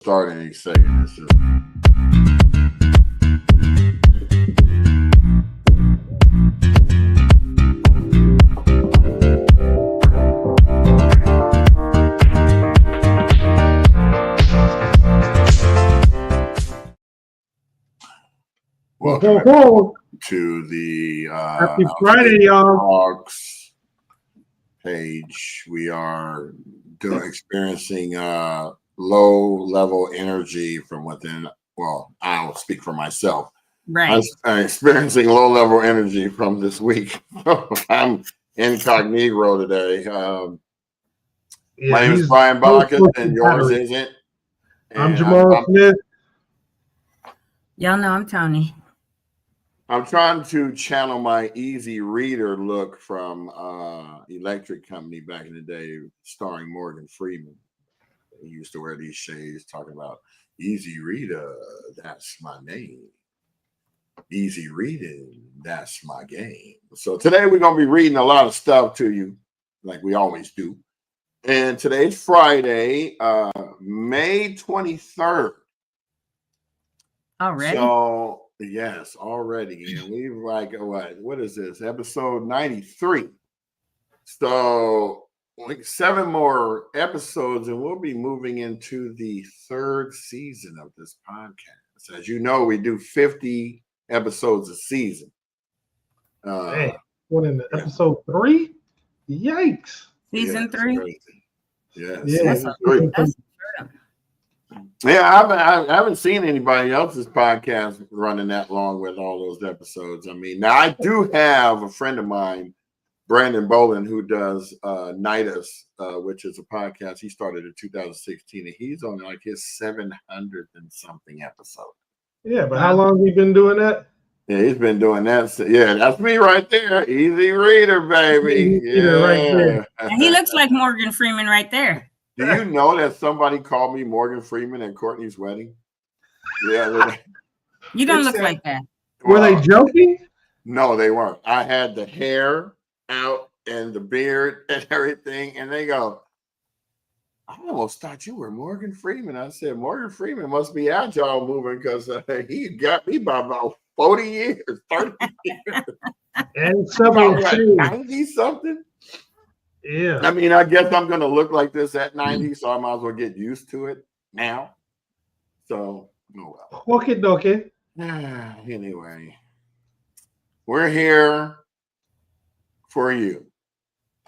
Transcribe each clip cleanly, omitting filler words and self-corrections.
Start any second. It's just... Welcome to the Happy Friday, y'all. Talks page. We are experiencing low level energy from within. Well, I don't speak for myself. Right. I'm experiencing low level energy from this week. I'm incognito today. My name is Brian Bacchus, and yours isn't. I'm Jamal Smith. Y'all know I'm Tony. I'm trying to channel my easy reader look from Electric Company back in the day, starring Morgan Freeman. He used to wear these shades talking about easy reader, that's my name. Easy reading, that's my game. So today we're going to be reading a lot of stuff to you like we always do. And today's Friday, May 23rd. Already? So, yes, already. And we've like, what is this? Episode 93. So, like 7 more episodes, and we'll be moving into the 3rd season of this podcast. As you know, we do 50 episodes a season. Hey, what in episode 3? Yikes. Season 3? Yeah, yeah, season 3. Yeah, I haven't seen anybody else's podcast running that long with all those episodes. I mean, now I do have a friend of mine, Brandon Bolin, who does Nidus, which is a podcast he started in 2016, and he's on like his 700 and something episode. Yeah, but how long have you been doing that? Yeah, he's been doing that. Yeah, that's me right there. Easy reader, baby. Right there. And he looks like Morgan Freeman right there. Do you know that somebody called me Morgan Freeman at Courtney's wedding? Yeah. You don't look like that. Were they joking? No, they weren't. I had the hair out and the beard and everything, and they go, I almost thought you were Morgan Freeman. I said, Morgan Freeman must be agile moving because he got me by about 40 years, 30 years. And something like 90 something. Yeah. I mean, I guess I'm going to look like this at 90, so I might as well get used to it now. So, oh well. Okie dokie. Anyway, we're here for you,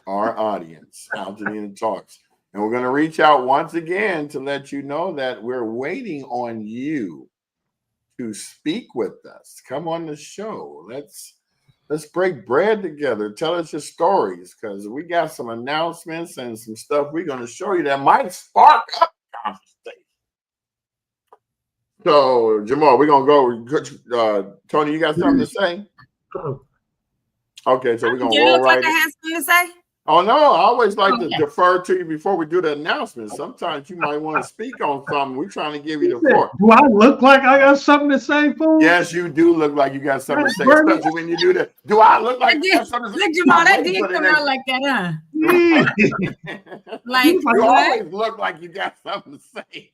our audience, AltadenaTalks. And we're going to reach out once again to let you know that we're waiting on you to speak with us. Come on the show. Let's break bread together. Tell us your stories, because we got some announcements and some stuff we're going to show you that might spark up conversation. So, Jamal, we're going to go. Tony, you got something to say? Okay, so we're going to roll right in. I have something to say? Oh, no, I always like to defer to you before we do the announcement. Sometimes you might want to speak on something. We're trying to give you the floor. Do I look like I got something to say, fool? Yes, you do look like you got something to say, especially when you do that. Do I look like you got something to say? Look, Jamal, that did come out like that, huh? Like, you always look like you got something to say.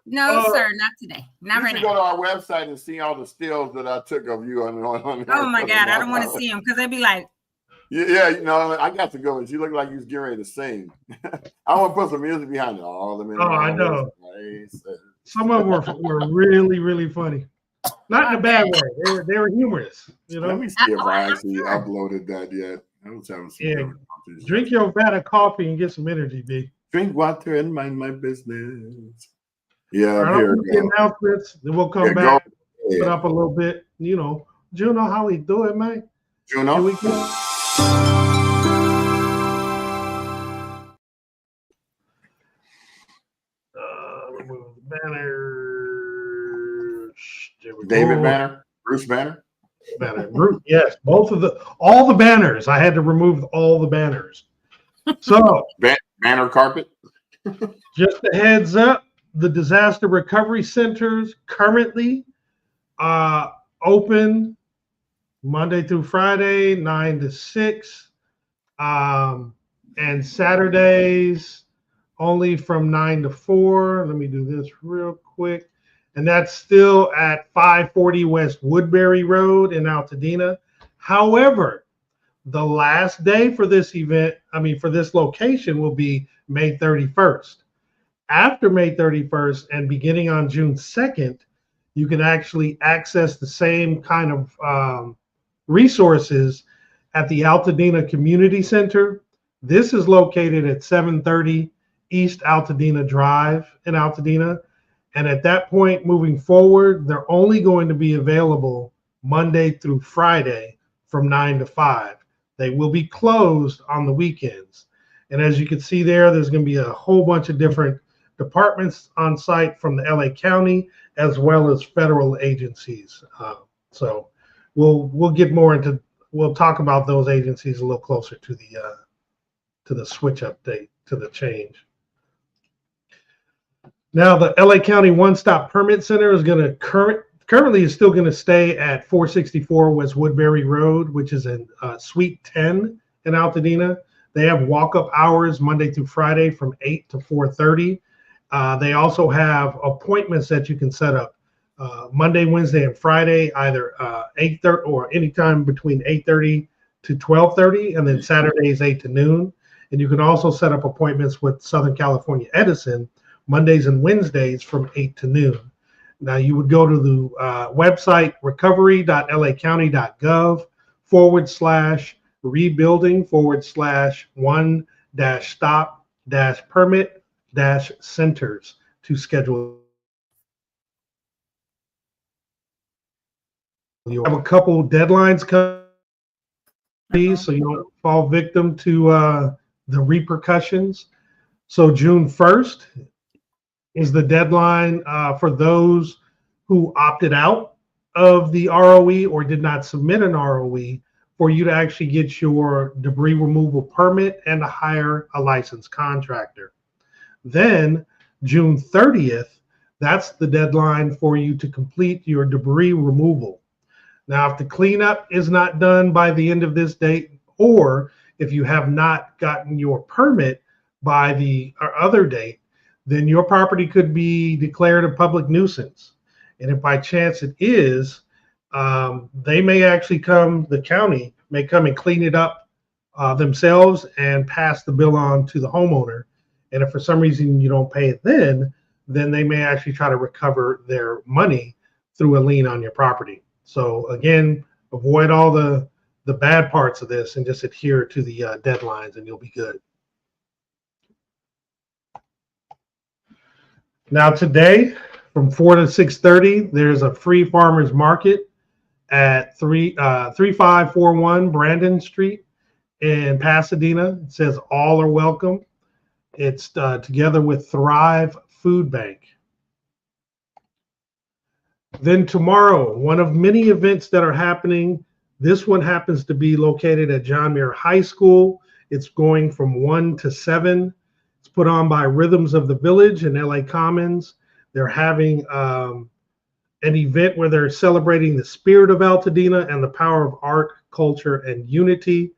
No, sir, not today. Not right now. Go to our website and see all the stills that I took of you. Oh, my God, I don't want to see them because they'd be like, yeah, you know, I got to go. And you look like you was getting ready to sing. I want to put some music behind it. I know. Some of them were really, really funny. Not in a bad way. They were humorous. You know. Let me see if I actually uploaded that yet. I was having some drink your vat of coffee and get some energy, B. Drink water and mind my business. Yeah, right, here the announcements. Then we'll come back, put up a little bit. You know, Juno, how we doing, man? Juno. Here we go. Remove the banners. David Banner, Bruce Banner. Bruce, yes, all the banners. I had to remove all the banners. So banner carpet. Just a heads up, the disaster recovery centers currently open Monday through Friday, 9 to 6, and Saturdays only from 9 to 4. Let me do this real quick. And that's still at 540 West Woodbury Road in Altadena. However, the last day for this event, for this location, will be May 31st. After May 31st and beginning on June 2nd, you can actually access the same kind of resources at the Altadena Community Center. This is located at 730 East Altadena Drive in Altadena. And at that point, moving forward, they're only going to be available Monday through Friday from 9 to 5. They will be closed on the weekends. And as you can see there's going to be a whole bunch of different departments on site from the LA County as well as federal agencies. So we'll get more into, we'll talk about those agencies a little closer to the switch update, to the change. Now the LA County One-Stop Permit Center is going to currently is still going to stay at 464 West Woodbury Road, which is in Suite 10 in Altadena. They have walk-up hours Monday through Friday from 8 to 4:30. They also have appointments that you can set up Monday, Wednesday, and Friday, either 8:30 or anytime between 8:30 to 12:30, and then Saturdays 8 to noon. And you can also set up appointments with Southern California Edison Mondays and Wednesdays from 8 to noon. Now you would go to the website recovery.laccounty.gov/rebuilding/one-stop-permit-centers to schedule. You have a couple deadlines coming, so you don't fall victim to the repercussions. So June 1st is the deadline for those who opted out of the ROE or did not submit an ROE for you to actually get your debris removal permit and to hire a licensed contractor. Then June 30th, that's the deadline for you to complete your debris removal. Now, if the cleanup is not done by the end of this date, or if you have not gotten your permit by the other date, then your property could be declared a public nuisance. And if by chance it is, they may actually come, the county may come and clean it up themselves and pass the bill on to the homeowner. And if for some reason you don't pay it then they may actually try to recover their money through a lien on your property. So again, avoid all the bad parts of this and just adhere to the deadlines and you'll be good. Now today, from 4 to 6:30, there's a free farmers market at 3541 Brandon Street in Pasadena. It says all are welcome. It's together with Thrive Food Bank. Then tomorrow, one of many events that are happening. This one happens to be located at John Muir High School. It's going from 1 to 7. It's put on by Rhythms of the Village in LA Commons. They're having an event where they're celebrating the spirit of Altadena and the power of art, culture, and unity.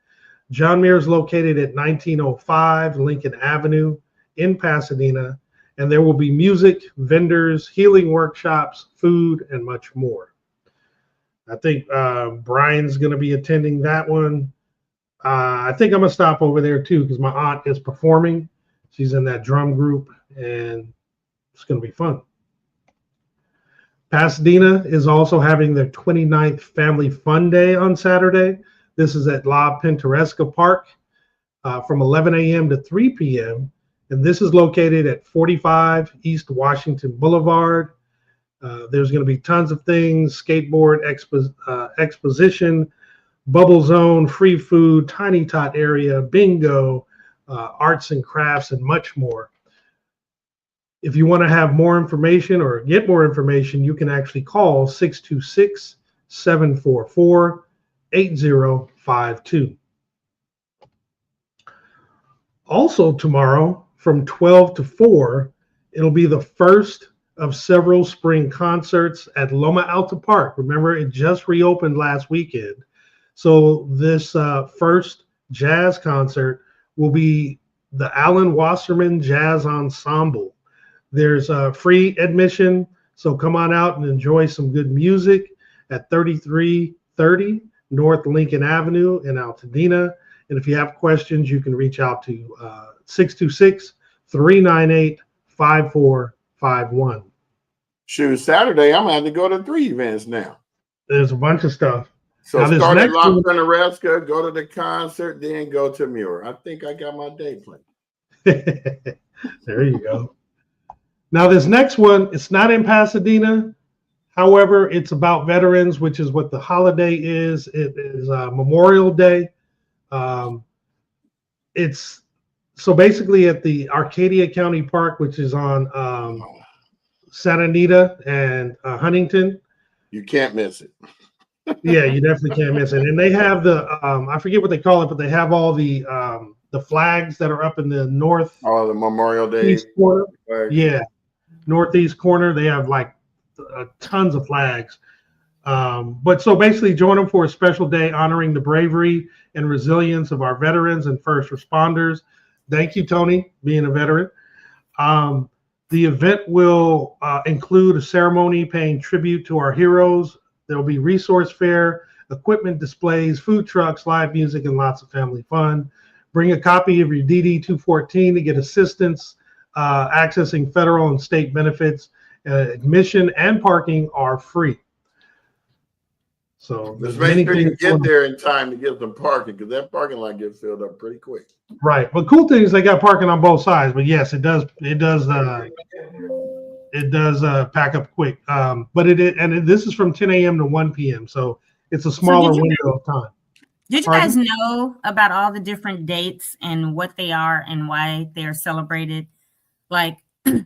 John Muir is located at 1905 Lincoln Avenue in Pasadena, and there will be music, vendors, healing workshops, food, and much more. I think Brian's going to be attending that one. I think I'm going to stop over there too because my aunt is performing. She's in that drum group, and it's going to be fun. Pasadena is also having their 29th Family Fun Day on Saturday. This is at La Pintoresca Park from 11 a.m. to 3 p.m. And this is located at 45 East Washington Boulevard. There's going to be tons of things, skateboard exposition, bubble zone, free food, tiny tot area, bingo, arts and crafts, and much more. If you want to have more information or get more information, you can actually call 626-744-8052. Also tomorrow from 12 to 4, it'll be the first of several spring concerts at Loma Alta Park. Remember, it just reopened last weekend. So this first jazz concert will be the Alan Wasserman Jazz Ensemble. There's free admission, so come on out and enjoy some good music at 3330 North Lincoln Avenue in Altadena. And if you have questions, you can reach out to 626-398-5451. Shoot, Saturday, I'm going to have to go to 3 events now. There's a bunch of stuff. So now, start at La Nebraska, go to the concert, then go to Muir. I think I got my day planned. There you go. Now, this next one, it's not in Pasadena. However, it's about veterans, which is what the holiday is. It is Memorial Day. It's so basically at the Arcadia County Park, which is on Santa Anita and Huntington. You can't miss it. Yeah, you definitely can't miss it. And they have the I forget what they call it, but they have all the flags that are up in the north. Oh, the Memorial Day corner. Yeah, northeast corner. They have like tons of flags. But so basically, join them for a special day honoring the bravery and resilience of our veterans and first responders. Thank you, Tony, being a veteran. The event will include a ceremony paying tribute to our heroes. There will be resource fair, equipment displays, food trucks, live music, and lots of family fun. Bring a copy of your DD-214 to get assistance accessing federal and state benefits. Admission and parking are free. So just make sure you get there in time to get some parking, because that parking lot gets filled up pretty quick. Right. But cool thing is they got parking on both sides. But yes, it does pack up quick. But this is from 10 a.m. to 1 p.m. So it's a smaller window of time. Did you guys know about all the different dates and what they are and why they're celebrated? Like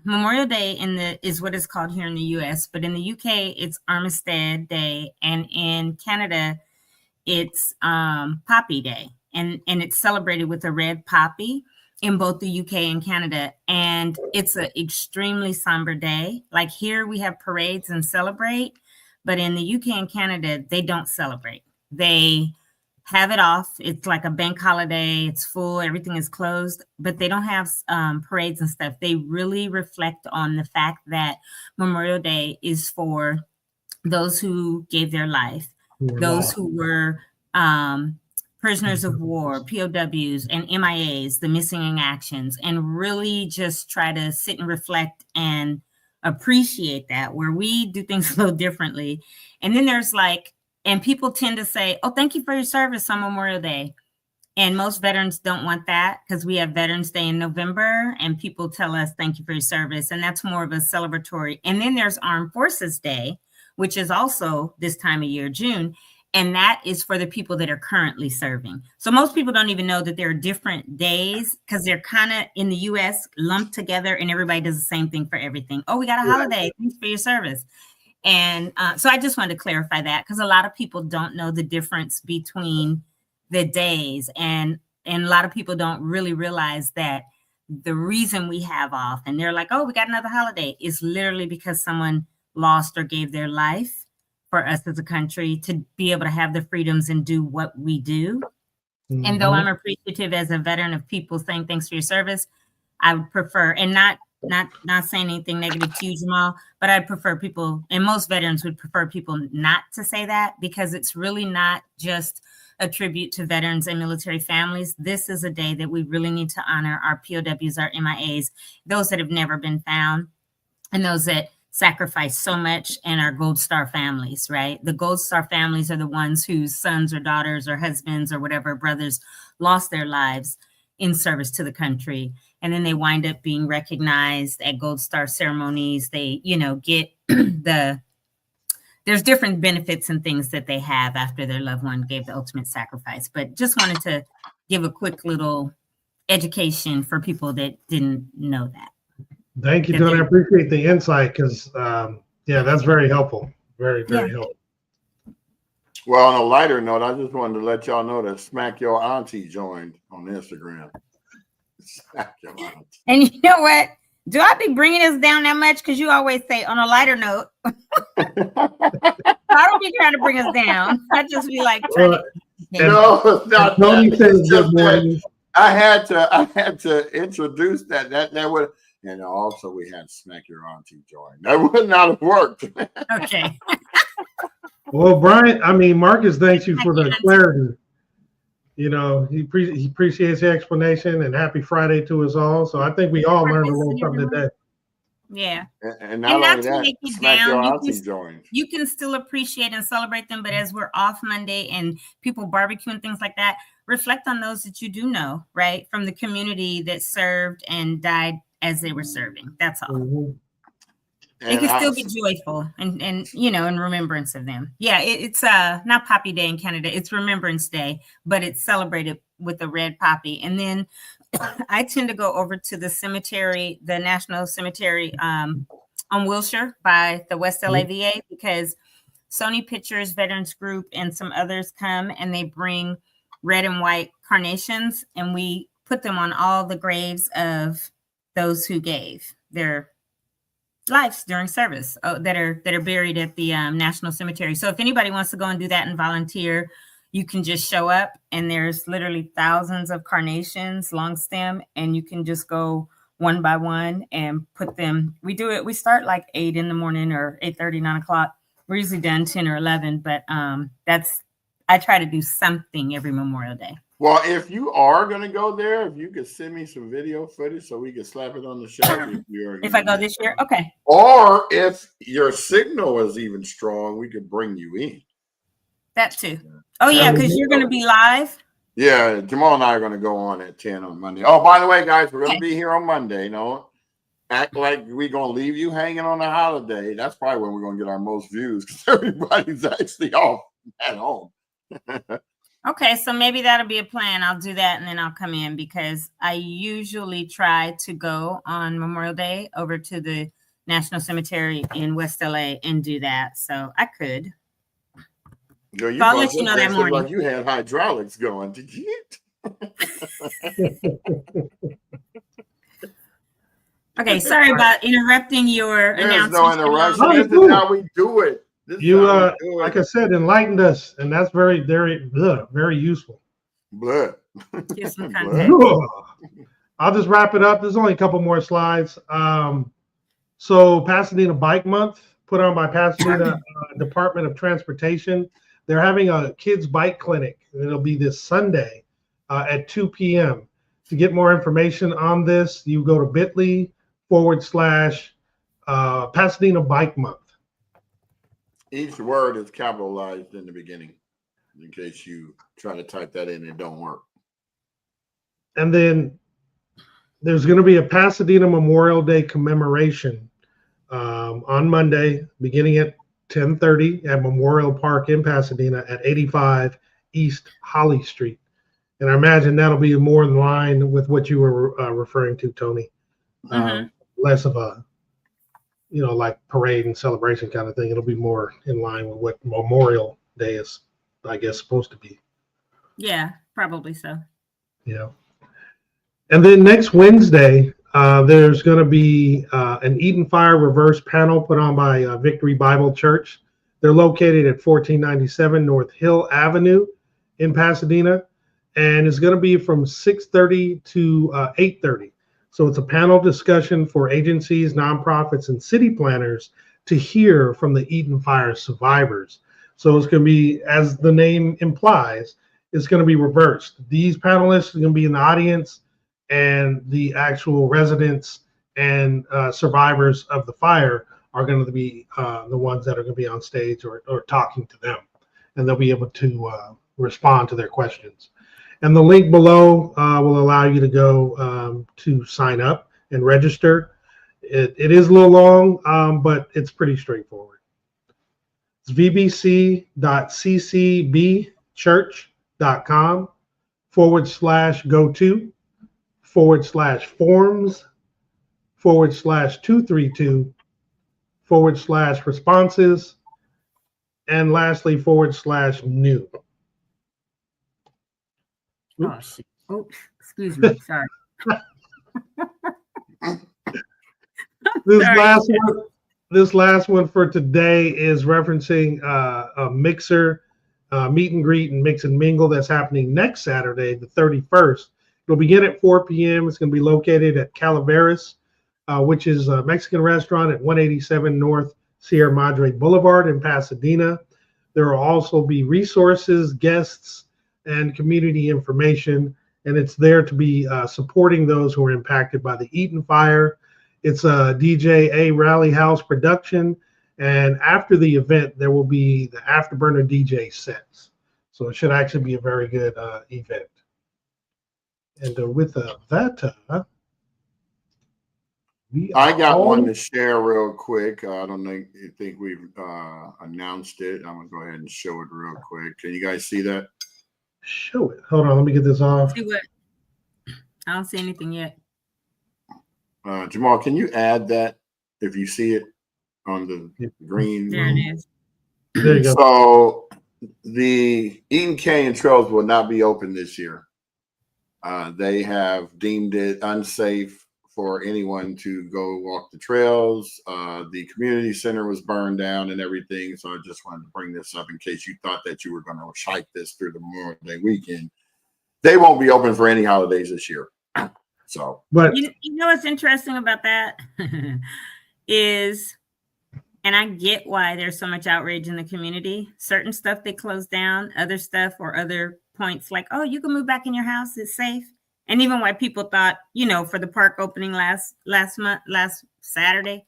Memorial Day is what it's called here in the U.S., but in the UK it's Armistead Day, and in Canada it's Poppy Day, and it's celebrated with a red poppy in both the UK and Canada, and it's an extremely somber day. Like here we have parades and celebrate, but in the UK and Canada they don't celebrate. They have it off. It's like a bank holiday. It's full. Everything is closed, but they don't have parades and stuff. They really reflect on the fact that Memorial Day is for those who gave their life, those who were prisoners of war, POWs, and MIAs, the missing in actions, and really just try to sit and reflect and appreciate that, where we do things a little differently. And then there's and people tend to say, oh, thank you for your service on Memorial Day. And most veterans don't want that, because we have Veterans Day in November and people tell us, thank you for your service. And that's more of a celebratory. And then there's Armed Forces Day, which is also this time of year, June. And that is for the people that are currently serving. So most people don't even know that there are different days, because they're kind of in the US lumped together and everybody does the same thing for everything. Oh, we got a holiday. Thanks for your service. And so I just wanted to clarify that, because a lot of people don't know the difference between the days, and a lot of people don't really realize that the reason we have off and they're like, oh, we got another holiday, is literally because someone lost or gave their life for us as a country to be able to have the freedoms and do what we do. Mm-hmm. And though I'm appreciative as a veteran of people saying thanks for your service, I would prefer, and not saying anything negative to you, Jamal, but I'd prefer people, and most veterans would prefer people not to say that, because it's really not just a tribute to veterans and military families. This is a day that we really need to honor our POWs, our MIAs, those that have never been found, and those that sacrifice so much, and our Gold Star families, right? The Gold Star families are the ones whose sons or daughters or husbands or whatever, brothers, lost their lives in service to the country. And then they wind up being recognized at Gold Star ceremonies. They, get there's different benefits and things that they have after their loved one gave the ultimate sacrifice. But just wanted to give a quick little education for people that didn't know that. Thank you, Tony. I appreciate the insight, because, that's very helpful. Very, very helpful. Well, on a lighter note, I just wanted to let y'all know that Smack Your Auntie joined on Instagram. Smack Your Auntie. And you know what? Do I be bringing us down that much? Because you always say on a lighter note. I don't be trying to bring us down. I just be like, no, it's not. Tony says good morning. I had to introduce that would, and also we had Smack Your Auntie join. That would not have worked. Okay. Well, Marcus thanks you for the clarity. You know, he appreciates the explanation, and happy Friday to us all. So I think we all learned a little something today. Yeah. And not only that, make you Smack down, Your Auntie joined. You can still appreciate and celebrate them, but as we're off Monday and people barbecue and things like that, reflect on those that you do know, right? From the community that served and died as they were serving. That's all. Mm-hmm. It can still be joyful and in remembrance of them. Yeah, it's not Poppy Day in Canada. It's Remembrance Day, but it's celebrated with a red poppy. And then I tend to go over to the cemetery, the National Cemetery on Wilshire by the West LA VA, because Sony Pictures Veterans Group and some others come and they bring red and white carnations, and we put them on all the graves of those who gave their lives during service that are buried at the National Cemetery. So if anybody wants to go and do that and volunteer, you can just show up, and there's literally thousands of carnations, long stem, and you can just go one by one and put them. We do it. We start like 8 in the morning or 8:30, 9 o'clock. We're usually done 10 or 11, but I try to do something every Memorial Day. Well, if you are going to go there, if you could send me some video footage so we can slap it on the show. If I go this year, okay. Or if your signal is even strong, we could bring you in. That too. Oh, yeah, because you're going to be live. Yeah, Jamal and I are going to go on at 10 on Monday. Oh, by the way, guys, we're going to be here on Monday. You know, act like we're going to leave you hanging on a holiday. That's probably when we're going to get our most views, because everybody's actually off at home. Okay, so maybe that'll be a plan. I'll do that, and then I'll come in, because I usually try to go on Memorial Day over to the National Cemetery in West LA and do that. So I could. Yo, so I'll let you know that morning. Like you had hydraulics going. Did you? Okay, sorry about interrupting your announcement. No interruption. This is how we do it. Like I said, enlightened us, and that's very, very, very useful. Blood. Give some context. I'll just wrap it up. There's only a couple more slides. So Pasadena Bike Month, put on by Pasadena Department of Transportation. They're having a kids bike clinic. It'll be this Sunday at 2 p.m. To get more information on this, you go to bit.ly/Pasadena Bike Month. Each word is capitalized in the beginning, in case you try to type that in and it don't work. And then there's going to be a Pasadena Memorial Day commemoration on Monday, beginning at 10:30 at Memorial Park in Pasadena at 85 East Holly Street. And I imagine that'll be more in line with what you were referring to, Tony. Less of a, like parade and celebration kind of thing. It'll be more in line with what Memorial Day is, I guess, supposed to be. Yeah, probably so. Yeah. And then next Wednesday, there's going to be an Eden Fire reverse panel put on by Victory Bible Church. They're located at 1497 North Hill Avenue in Pasadena, and it's going to be from 6:30 to 8:30. So it's a panel discussion for agencies, nonprofits, and city planners to hear from the Eden Fire survivors. So it's going to be, as the name implies, it's going to be reversed. These panelists are going to be in the audience, and the actual residents and survivors of the fire are going to be the ones that are going to be on stage or talking to them, and they'll be able to respond to their questions. And the link below will allow you to go to sign up and register. It is a little long, but it's pretty straightforward. It's vbc.ccb.church.com/go-to/forms/232/responses, and lastly /new. Oops. Oh, excuse me. Sorry. This last one for today is referencing a mixer meet and greet and mix and mingle that's happening next Saturday, the 31st, It'll begin at 4 p.m. It's going to be located at Calaveras, which is a Mexican restaurant at 187 North Sierra Madre Boulevard in Pasadena. There will also be resources, guests, and community information, and it's there to be supporting those who are impacted by the Eaton fire. It's a DJ A Rally House production, and after the event, there will be the Afterburner DJ sets. So it should actually be a very good event. And with that, I got one to share real quick. I don't think we've announced it. I'm gonna go ahead and show it real quick. Can you guys see that? Show it. Hold on, let me get this off. See what? I don't see anything yet. Jamal, can you add that if you see it on the green? There it is. There you go. So the Eaton Canyon Trails will not be open this year. They have deemed it unsafe for anyone to go walk the trails. The community center was burned down and everything. So I just wanted to bring this up in case you thought that you were going to shike this through the Memorial Day weekend. They won't be open for any holidays this year. So, but you know what's interesting about that is, and I get why there's so much outrage in the community. Certain stuff they close down, other stuff or other points like, oh, you can move back in your house, it's safe. And even why people thought, for the park opening last Saturday,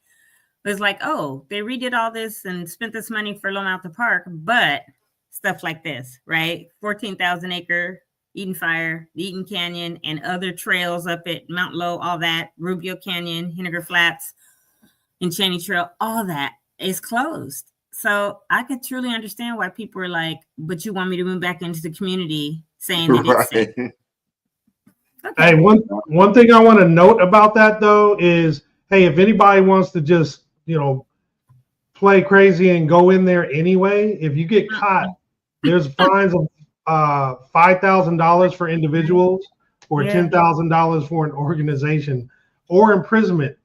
it was like, oh, they redid all this and spent this money for Lone Mountain Park, but stuff like this, right? 14,000 acre Eaton Fire, the Eaton Canyon, and other trails up at Mount Low, all that, Rubio Canyon, Henniger Flats, Enchanting Trail, all that is closed. So I could truly understand why people are like, but you want me to move back into the community saying that it's safe. Okay. Hey, one thing I want to note about that though is, hey, if anybody wants to just, play crazy and go in there anyway, if you get caught, there's fines of $5,000 for individuals or $10,000 for an organization, or imprisonment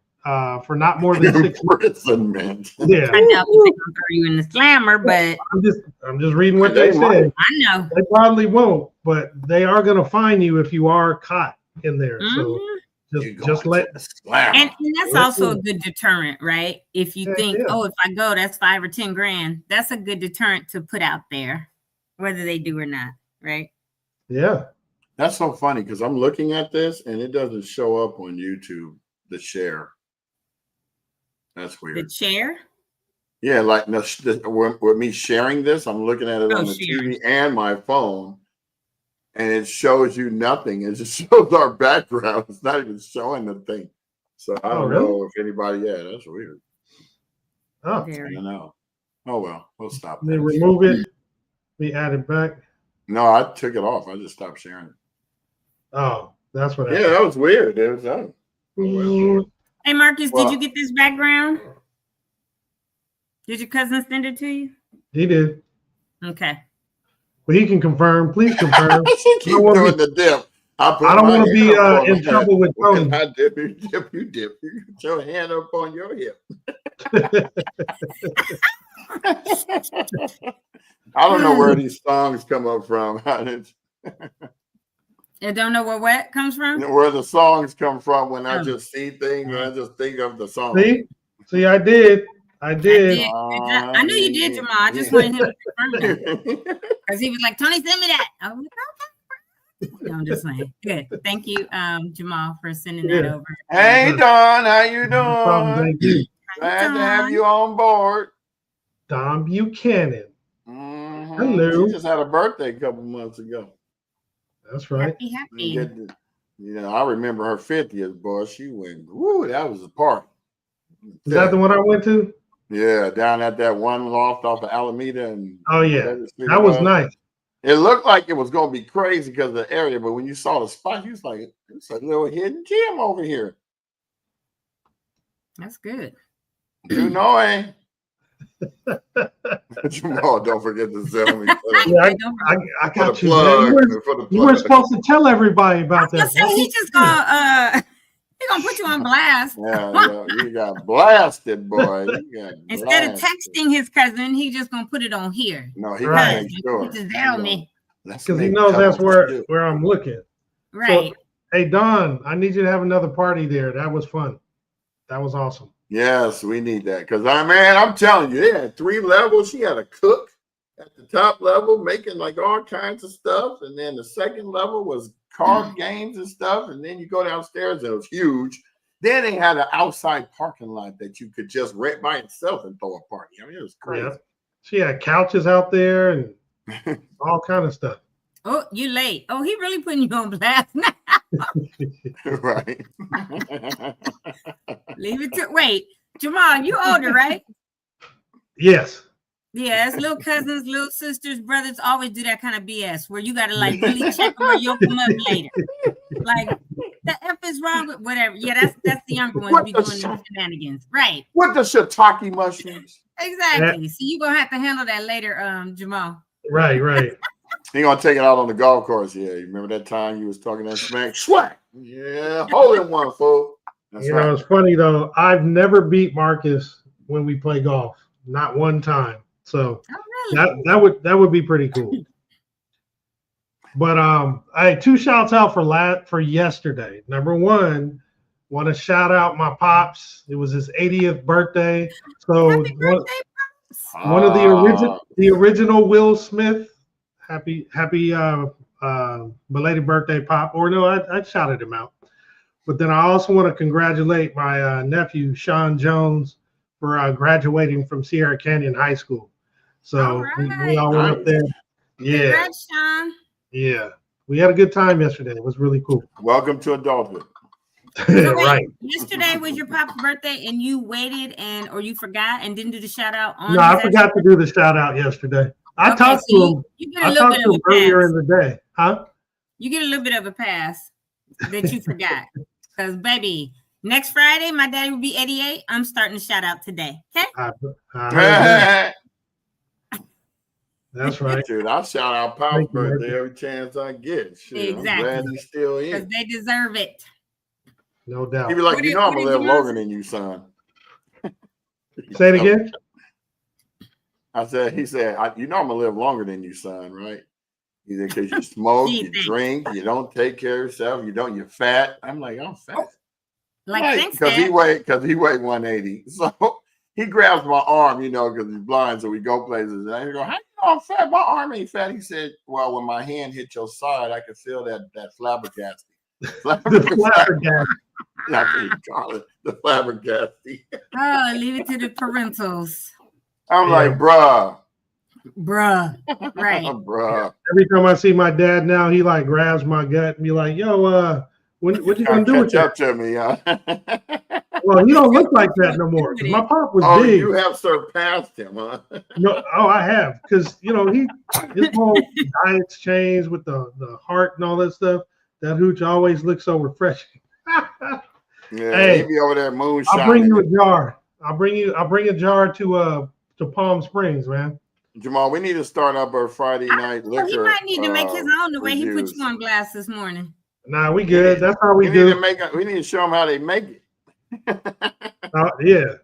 for not more than 6 months. Imprisonment. Yeah. I know they're gonna throw you in the slammer, but I'm just reading what they said. I know they probably won't, but they are going to fine you if you are caught in there. So just let. And that's also a good deterrent, right? If you think, oh, if I go, that's $5 or $10 grand. That's a good deterrent to put out there, whether they do or not, right? Yeah. That's so funny because I'm looking at this and it doesn't show up on YouTube, the share. That's weird. The share? Yeah, like with me sharing this, I'm looking at it on the TV and my phone, and it shows you nothing. It just shows our background. It's not even showing the thing. So I don't know if anybody, that's weird. Oh, I don't know. Oh, well, we'll stop. Let me remove it. We add it back. No, I took it off. I just stopped sharing it. Oh, that's what happened. Yeah, that was weird. It was, Hey, Marcus, did you get this background? Did your cousin send it to you? He did. Okay. But he can confirm. Please confirm. Keep doing the dip. I don't want to be in trouble with Tony. I dip, you dip. You put your hand up on your hip. I don't know where these songs come up from. You don't know where what comes from? Where the songs come from when I just see things and I just think of the song. See, I did. I knew you did, Jamal. I just wanted him to confirm that. Because he was like, Tony, send me that. I was like, okay. No, I'm just saying. Good. Thank you, Jamal, for sending that over. Hey, Don, how you doing? No problem, thank you. Glad to have you on board. Don Buchanan. Mm-hmm. Hello. She just had a birthday a couple months ago. That's right. Happy. I remember her 50th, boy. She went, woo, that was a party. Is that the one I went to? Yeah, down at that one loft off of Alameda. And oh, yeah. That was nice. It looked like it was going to be crazy because of the area, but when you saw the spot, you was like, it's a little hidden gem over here. That's good. You know, eh? Jamal, don't forget to tell me. I got you. You were supposed to tell everybody about that. He just gonna put you on blast. Yeah, you got blasted, boy. Instead of texting his cousin, he just gonna put it on here. No, he got to make sure. Just tell me because he knows that's where I'm looking. Right. Hey, Don, I need you to have another party there. That was fun. That was awesome. Yes, we need that because I'm telling you, they had 3 levels. She had a cook at the top level making like all kinds of stuff, and then the second level was card games and stuff, and then you go downstairs and it was huge. Then they had an outside parking lot that you could just rent by itself and throw a party. I mean, it was crazy. Yeah. She had couches out there and all kind of stuff. Oh, you late. Oh, he really putting you on blast now. Right. Leave it to wait. Jamal, you older, right? Yes. Yes, little cousins, little sisters, brothers always do that kind of BS where you gotta like really check them or yoke them up later. Like the F is wrong with whatever. Yeah, that's the younger ones be doing the shenanigans. Right. What the shiitake mushrooms? Exactly. So you're gonna have to handle that later, Jamal. Right. He gonna take it out on the golf course. Yeah, you remember that time you was talking that smack? Swag. Yeah, hole in one, fool. That's right. It's funny though. I've never beat Marcus when we play golf. Not one time. So that would be pretty cool. But I had 2 shouts out for yesterday. Number 1, want to shout out my pops. It was his 80th birthday. So one of the original Will Smith. Happy belated birthday, Pop. Or no, I shouted him out. But then I also want to congratulate my nephew, Sean Jones, for graduating from Sierra Canyon High School. So we all went up there. Yeah. Congrats, Sean. Yeah. We had a good time yesterday. It was really cool. Welcome to adulthood. So wait, right. Yesterday was your pop's birthday and you waited or you forgot and didn't do the shout out on. No, I forgot to do the shout out yesterday. I talked to him. I talked to him earlier in the day. Huh? You get a little bit of a pass that you forgot. Because, baby, next Friday, my daddy will be 88. I'm starting to shout out today. Okay? That's right. Dude, I'll shout out Pop's birthday every chance I get. Shit, exactly. I'm glad he's still in. Because they deserve it. No doubt. He be like, I'm going to live longer than you, son. Say it again. He said, I'm going to live longer than you, son, right? Either because you smoke, you drink, you don't take care of yourself, you're fat. I'm like, I'm fat. Because he weighed 180. So he grabs my arm, because he's blind, so we go places. And I go, how you know I'm fat? My arm ain't fat. He said, well, when my hand hit your side, I could feel that flabbergasting. The flabbergasting. Oh, leave it to the parentals. I'm like, bruh. Right. Bruh. Every time I see my dad now, he like grabs my gut and be like, yo, what you gonna do with that? Catch up to me, huh? Well, he don't look like that no more. My pop was big. You have surpassed him, huh? No, I have, because his whole diet's changed with the heart and all that stuff. That hooch always looks so refreshing. Hey, he be over there moonshining. I'll bring you a jar. I'll bring a jar to Palm Springs, man. Jamal, we need to start up our Friday night liquor. He might need to make his own the way he put you on glass this morning. Nah, we good. That's how we do. We need to show them how they make it. Yeah.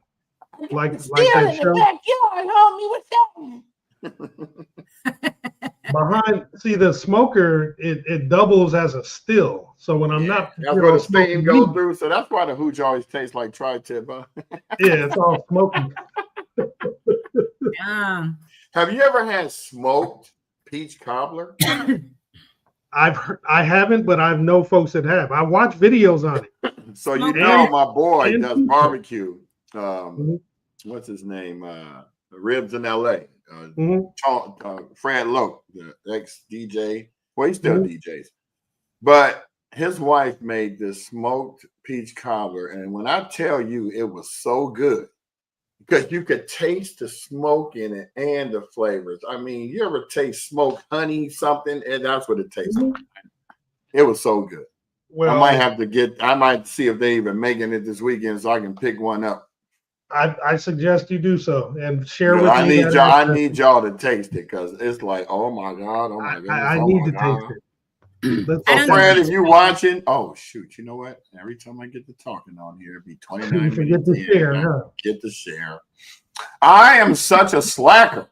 Like that show. Behind, see the smoker, it doubles as a still. So when I'm not, that's where the steam goes through. So that's why the hooch always tastes like tri-tip, huh? Yeah, it's all smoky. Have you ever had smoked peach cobbler? I haven't, but I know folks that have. I watch videos on it. So my boy does barbecue. What's his name? Ribs in LA. Fran Lowe, the ex-DJ. Well, he still DJs. But his wife made this smoked peach cobbler. And when I tell you, it was so good. Because you could taste the smoke in it and the flavors. I mean, you ever taste smoked honey, something, and that's what it tastes like. It was so good. Well, I might see if they even making it this weekend so I can pick one up. I suggest you do so and share with me. I need y'all to taste it because it's like, oh my God, oh my God. I need to taste it. So, Fred, if you're watching, oh shoot, you know what? Every time I get to talking on here, it'd be 29 minutes. Get the share. I am such a slacker.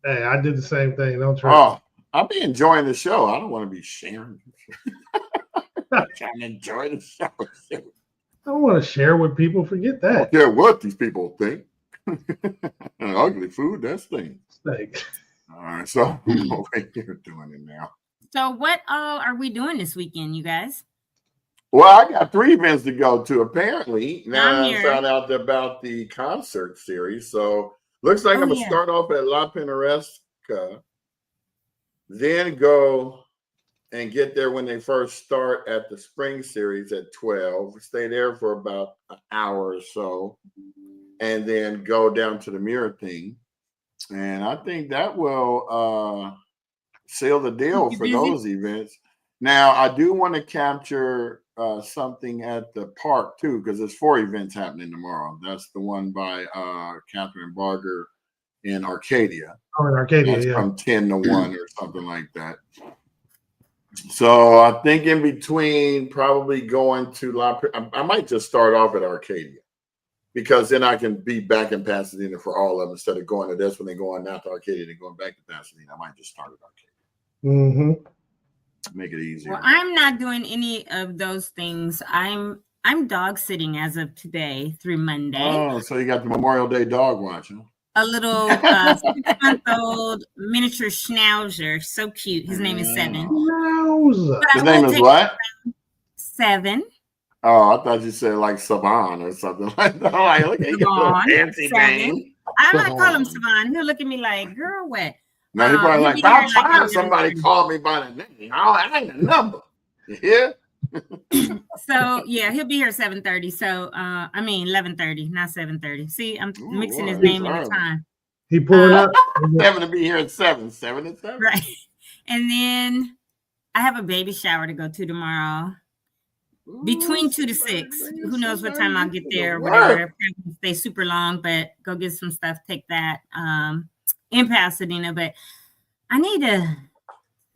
Hey, I did the same thing. Don't try. Oh, I'll be enjoying the show. I don't want to be sharing. Trying to enjoy the show. I don't want to share with people. Forget I don't that. care what these people think. Ugly food, that's thing. Like, All right, so over here doing it now. So what all are we doing this weekend, you guys? Well, I got 3 events to go to. Apparently, now I'm I here. found out about the concert series. So looks like Oh, I'm gonna yeah. start off at La Pintoresca, then go and get there when they first start at the spring series at 12. Stay there for about an hour or so, and then go down to the mirror thing. And I think that will seal the deal You for busy? those events. Now, I do want to capture something at the park too, because there's 4 events happening tomorrow. That's the one by Catherine Barger in Arcadia. oh, in Arcadia, That's yeah. from 10 to 1 or something like that. So I think in between, probably going to I might just start off at Arcadia, because then I can be back in Pasadena for all of them instead of going to this when they're going out to Arcadia and going back to Pasadena. I might just start at Arcadia. Mm-hmm. Make it easier. Well, I'm not doing any of those things. I'm dog sitting as of today through Monday. Oh, so you got the Memorial Day dog watch, huh? A little 6-month-old miniature schnauzer, so cute. His name is Seven. Wowza. But I His will name is take what? 7. Oh, I thought you said like Savan or something like that. Like, look at your little Savan, fancy 7. name. I might call him Savan. Savan. He'll look at me like, girl, what? No, he probably he'll like, be here about at like time somebody 11:30. called me by the name. I ain't a number. You hear? So yeah, he'll be here 7:30. So I mean 11:30, not 7:30. See, I'm Ooh, mixing his boy, name it's and the early. time. He pulling up. Having to be here at 7 and 7. Right. And then I have a baby shower to go to tomorrow. Between 2 to 6. Who knows what time I'll get there or whatever. If I stay super long, but go get some stuff, take that in Pasadena. But I need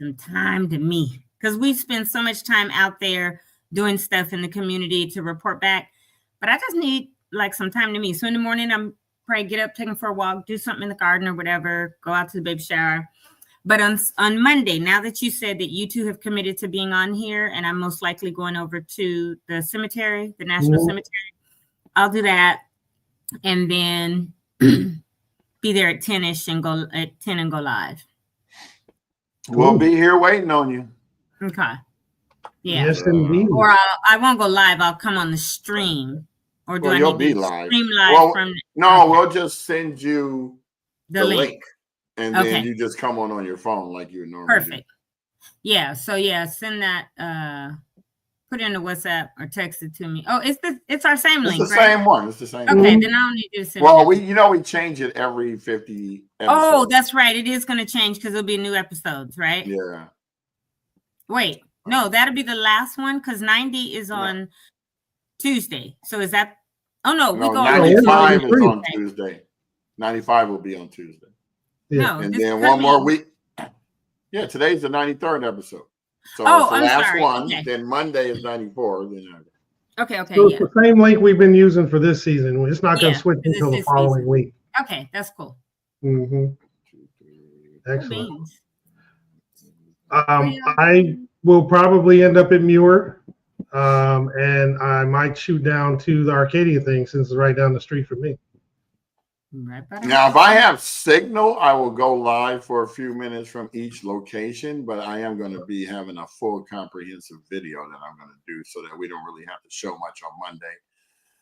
some time to me, because we spend so much time out there doing stuff in the community to report back. But I just need like some time to me. So in the morning, I'm probably get up, take him for a walk, do something in the garden or whatever, go out to the baby shower. But on Monday, now that you said that you two have committed to being on here, and I'm most likely going over to the cemetery, the National Cemetery, I'll do that, and then be there at 10ish and go at 10 and go live. We'll be here waiting on you. Okay. Yeah. Yes, indeed. Or I won't go live. I'll come on the stream. Or do Well, I you'll need be to live. stream live Well, from? no, okay. we'll just send you the link. and Okay. then you just come on your phone like you normally Perfect. Yeah. So yeah, send that. Put it in the WhatsApp or text it to me. Oh, it's our same do. link. It's the right? same one. It's the same. Okay, one. then I don't need to send. Well, we change it every 50 episodes. Oh, that's right. It is going to change because it'll be new episodes, right? Yeah. Wait, no, that'll be the last one because 90 is on Tuesday. So is that? Oh no, we No, go 95 is on Tuesday. Tuesday. 95 will be on Tuesday. Yeah. No, And this then could one more be- week. Yeah, today's the 93rd episode. So Oh, it's the I'm last sorry. one. Okay. Then Monday is 94. Then Okay, So yeah. it's the same link we've been using for this season. It's not going Yeah, to switch this until the is following season. week. Okay, that's cool. Mm-hmm. 2, 3. Excellent. Beans. I will probably end up at Muir, and I might shoot down to the Arcadia thing since it's right down the street from me. Right by Now, if I have signal, I will go live for a few minutes from each location, but I am going to be having a full comprehensive video that I'm going to do so that we don't really have to show much on Monday.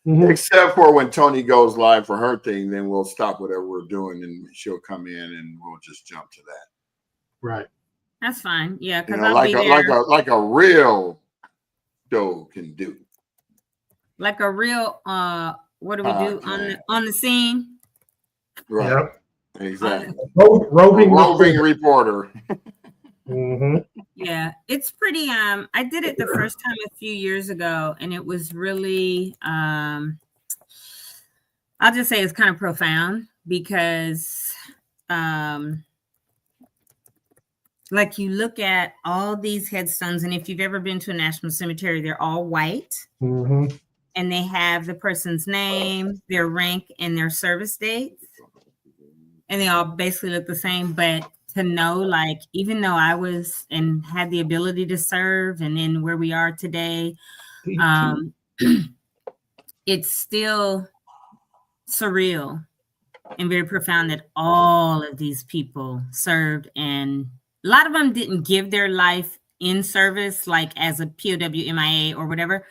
Mhm. Except for when Tony goes live for her thing, then we'll stop whatever we're doing and she'll come in and we'll just jump to that. Right. That's fine. Yeah, You because know, I'll like be a there. like a real show can do. Like a real what do we do on the scene? Right. Yep. Exactly. Roving reporter. Mm-hmm. Yeah, it's pretty I did it the first time a few years ago and it was really I'll just say it's kind of profound because like you look at all these headstones, and if you've ever been to a national cemetery, they're all white. Mm-hmm. And they have the person's name, their rank, and their service dates. And they all basically look the same. But to know, like, even though I was and had the ability to serve, and then where we are today, it's still surreal and very profound that all of these people served, and a lot of them didn't give their life in service, like as a POW, MIA, or whatever,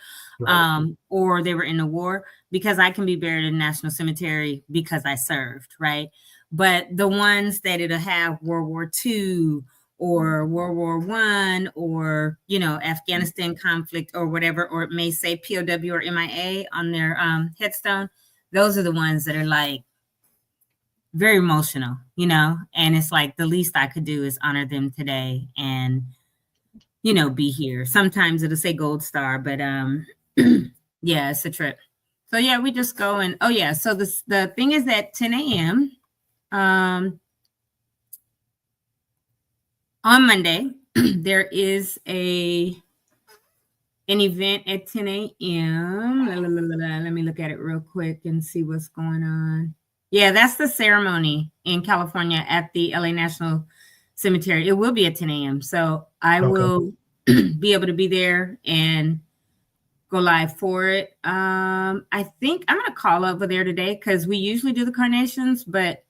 or they were in the war, because I can be buried in National Cemetery because I served, right? But the ones that it'll have World War II or World War I, or, you know, Afghanistan conflict or whatever, or it may say POW or MIA on their headstone, those are the ones that are like very emotional, you know, and it's like the least I could do is honor them today and, you know, be here. Sometimes it'll say Gold Star, but yeah, it's a trip. So yeah, we just go and, oh yeah, so the thing is that 10 a.m. On Monday, there is an event at 10 a.m. Let me look at it real quick and see what's going on. Yeah, that's the ceremony in California at the LA National Cemetery. It will be at 10 a.m. So I will be able to be there and go live for it. I think I'm going to call over there today because we usually do the carnations, but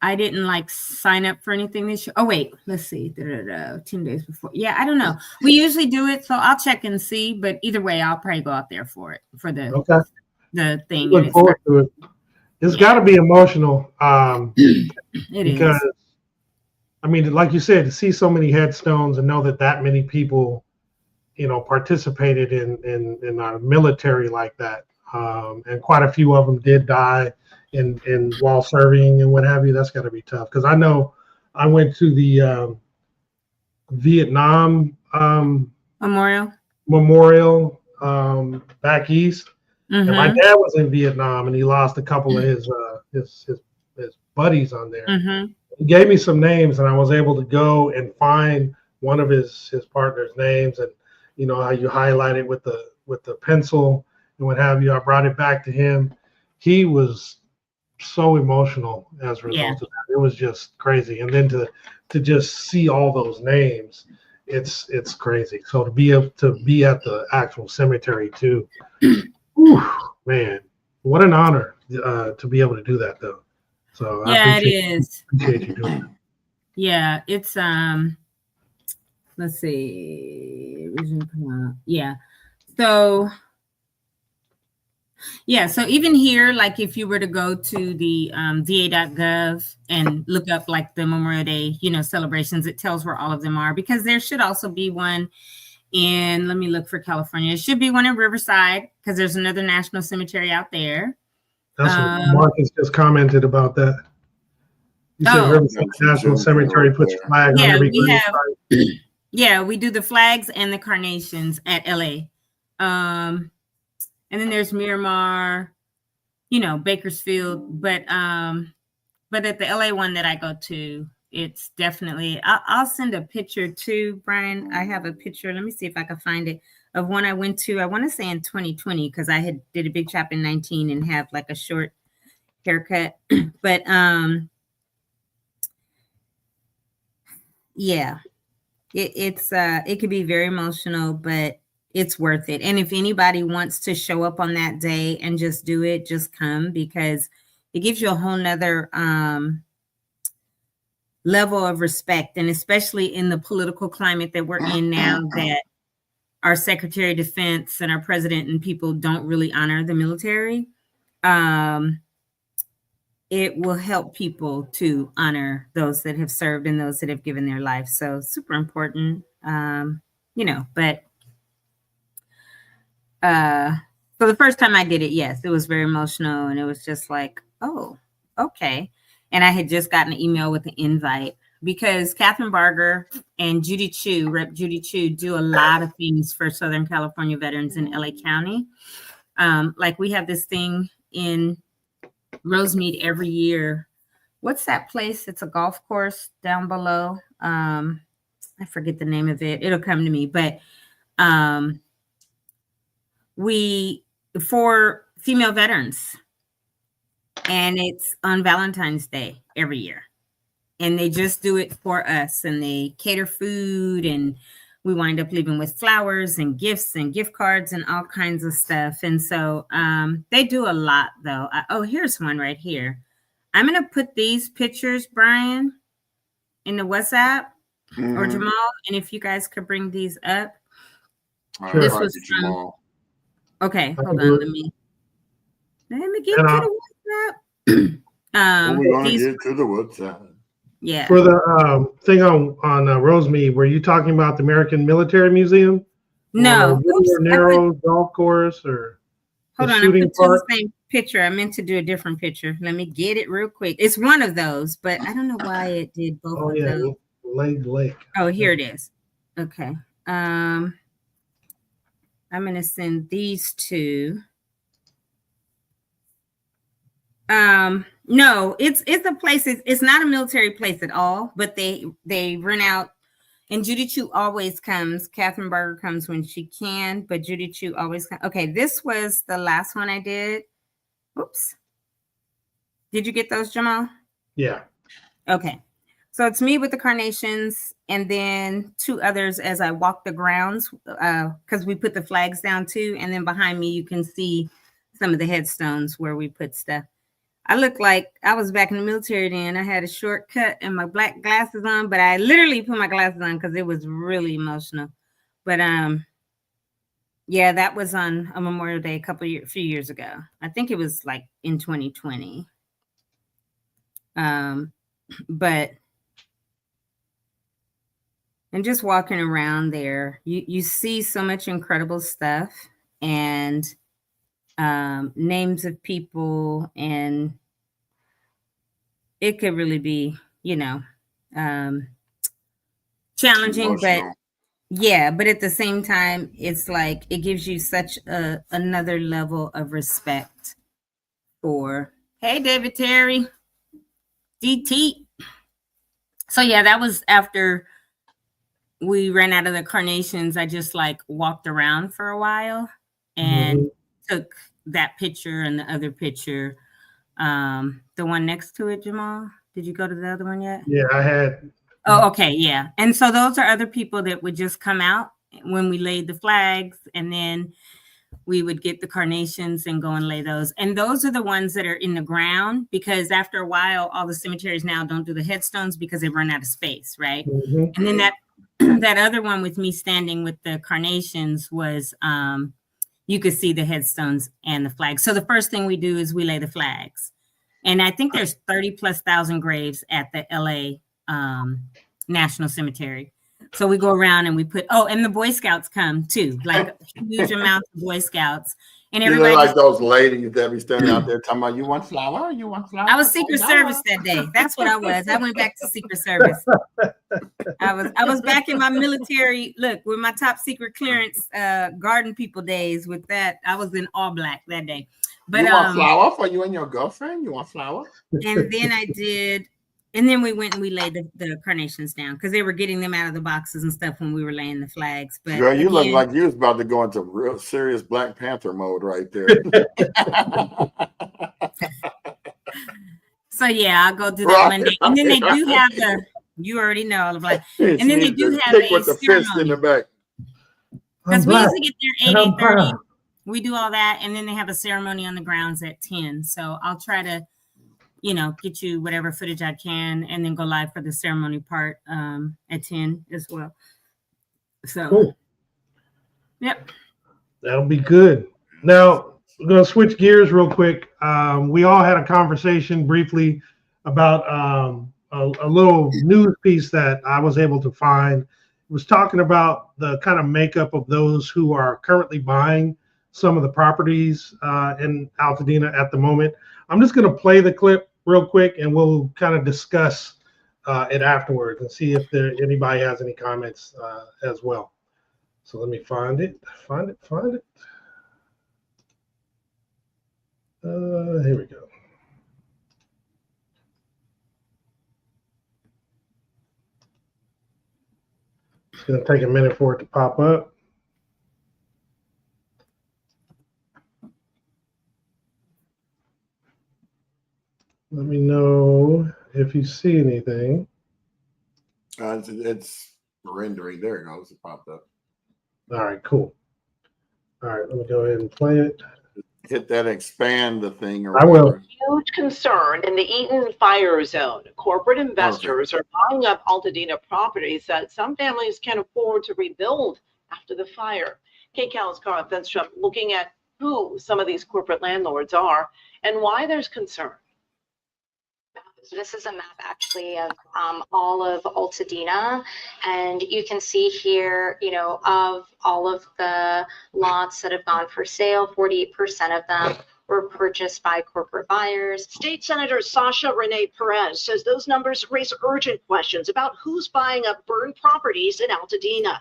I didn't like sign up for anything this year. Oh, wait, let's see. 10 days before. Yeah, I don't know. We usually do it, so I'll check and see. But either way, I'll probably go out there for it, for the thing. Look forward to it. It's got to be emotional. Because, I mean, like you said, to see so many headstones and know that many people, you know, participated in our military like that, and quite a few of them did die in while serving and what have you. That's got to be tough, because I know I went to the Vietnam memorial back east, and my dad was in Vietnam, and he lost a couple of his buddies on there. He gave me some names, and I was able to go and find one of his partner's names, and you know how you highlight it with the pencil and what have you. I brought it back to him. He was so emotional as a result of that. It was just crazy. And then to just see all those names, it's crazy. So to be able to be at the actual cemetery too, whew, man, what an honor to be able to do that though. So yeah, it is. Appreciate you doing that. Yeah, it's let's see. Yeah. So even here, like if you were to go to the va.gov and look up like the Memorial Day, you know, celebrations, it tells where all of them are, because there should also be one in, let me look for California. It should be one in Riverside, because there's another national cemetery out there. That's what Marcus just commented about that. You said Riverside National Cemetery puts flags on every grave site. Yeah, we do the flags and the carnations at LA. And then there's Miramar, you know, Bakersfield, but at the LA one that I go to, it's definitely, I'll send a picture too, Brian. I have a picture. Let me see if I can find it, of one I went to, I want to say in 2020, because I did a big chop in 19 and have like a short haircut. But yeah, it could be very emotional, but it's worth it. And if anybody wants to show up on that day and just do it, just come, because it gives you a whole nother level of respect. And especially in the political climate that we're in now, that our Secretary of Defense and our president and people don't really honor the military, it will help people to honor those that have served and those that have given their lives. So super important, you know, but so the first time I did it, yes, it was very emotional, and it was just like, oh, okay. And I had just gotten an email with an invite, because Catherine Barger and Judy Chu, Rep. Judy Chu, do a lot of things for Southern California veterans in LA County. Like we have this thing in Rosemead every year. What's that place? It's a golf course down below. I forget the name of it. It'll come to me, but for female veterans, and it's on Valentine's Day every year. and they just do it for us, and they cater food, and we wind up leaving with flowers and gifts and gift cards and all kinds of stuff. And so they do a lot, though. Oh, here's one right here. I'm going to put these pictures, Brian, in the WhatsApp or Jamal, and if you guys could bring these up. Sure. This was Jamal. Okay, hold on. Let me get to the WhatsApp. We're going to get to the WhatsApp. Yeah. For the thing on Rosemead, were you talking about the American Military Museum? No. Or Narrows Golf Course or hold on, I put the same picture. I meant to do a different picture. Let me get it real quick. It's one of those, but I don't know why it did both of those. Lake. Oh, here it is. Okay. I'm gonna send these two. No, it's a place. It's not a military place at all, but they rent out. And Judy Chu always comes. Catherine Berger comes when she can, but Judy Chu always comes. Okay, this was the last one I did. Oops. Did you get those, Jamal? Yeah. Okay. So it's me with the carnations, and then two others as I walk the grounds, because we put the flags down too. And then behind me, you can see some of the headstones where we put stuff. I look like I was back in the military then. I had a short cut and my black glasses on, but I literally put my glasses on because it was really emotional. But yeah, that was on a Memorial Day a few years ago. I think it was like in 2020. But and just walking around there, you see so much incredible stuff and names of people, and it could really be, challenging, but yeah, but at the same time, it's like it gives you such another level of respect for, hey, David Terry, DT. So yeah, that was after we ran out of the carnations. I just like walked around for a while and took that picture and the other picture. The one next to it, Jamal. Did you go to the other one yet? Yeah, I had. Oh, okay, yeah. And so those are other people that would just come out when we laid the flags, and then we would get the carnations and go and lay those. And those are the ones that are in the ground, because after a while, all the cemeteries now don't do the headstones because they run out of space, right? And then that other one with me standing with the carnations was you could see the headstones and the flags. So the first thing we do is we lay the flags. And I think there's 30,000+ graves at the LA National Cemetery. So we go around and we put, and the Boy Scouts come too, like huge amounts of Boy Scouts. And everybody, like those ladies that be standing out there talking about, you want flour? You want flour? I was Secret Service that day. That's what I was. I went back to Secret Service. I was back in my military look with my top secret clearance garden people days. With that, I was in all black that day. But you want flour for you and your girlfriend? You want flour? And then I did. And then we went and we laid the carnations down because they were getting them out of the boxes and stuff when we were laying the flags. But girl, you look like you was about to go into real serious Black Panther mode right there. So yeah, I'll go do that Monday. And then they do have you already know all of that. And then they do have a with the fist in the back. Because we usually get there 8:30. We do all that, and then they have a ceremony on the grounds at 10. So I'll try to get you whatever footage I can, and then go live for the ceremony part at 10 as well. So, cool. Yep. That'll be good. Now, we're going to switch gears real quick. We all had a conversation briefly about a little news piece that I was able to find. It was talking about the kind of makeup of those who are currently buying some of the properties in Altadena at the moment. I'm just going to play the clip real quick, and we'll kind of discuss it afterwards and see if anybody has any comments as well. So let me find it. Here we go. It's going to take a minute for it to pop up. Let me know if you see anything. It's rendering. There it goes. It popped up. All right, cool. All right, let me go ahead and play it. Hit that expand the thing or I will. whatever. Huge concern in the Eaton fire zone. Corporate investors are buying up Altadena properties that some families can't afford to rebuild after the fire. KCAL's Cara Fenstrom looking at who some of these corporate landlords are and why there's concern. So this is a map actually of all of Altadena, and you can see here, of all of the lots that have gone for sale, 48% of them were purchased by corporate buyers. State Senator Sasha Renee Perez says those numbers raise urgent questions about who's buying up burned properties in Altadena.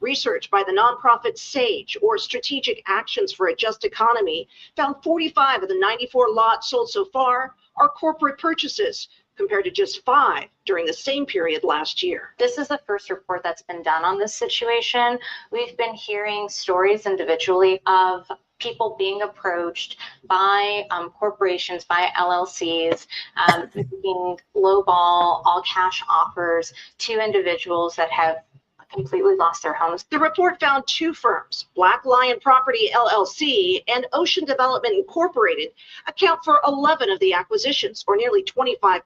Research by the nonprofit SAGE, or Strategic Actions for a Just Economy, found 45 of the 94 lots sold so far are corporate purchases, compared to just 5 during the same period last year. This is the first report that's been done on this situation. We've been hearing stories individually of people being approached by corporations, by LLCs, making lowball, all cash offers to individuals that have completely lost their homes. The report found 2 firms, Black Lion Property LLC and Ocean Development Incorporated, account for 11 of the acquisitions, or nearly 25%.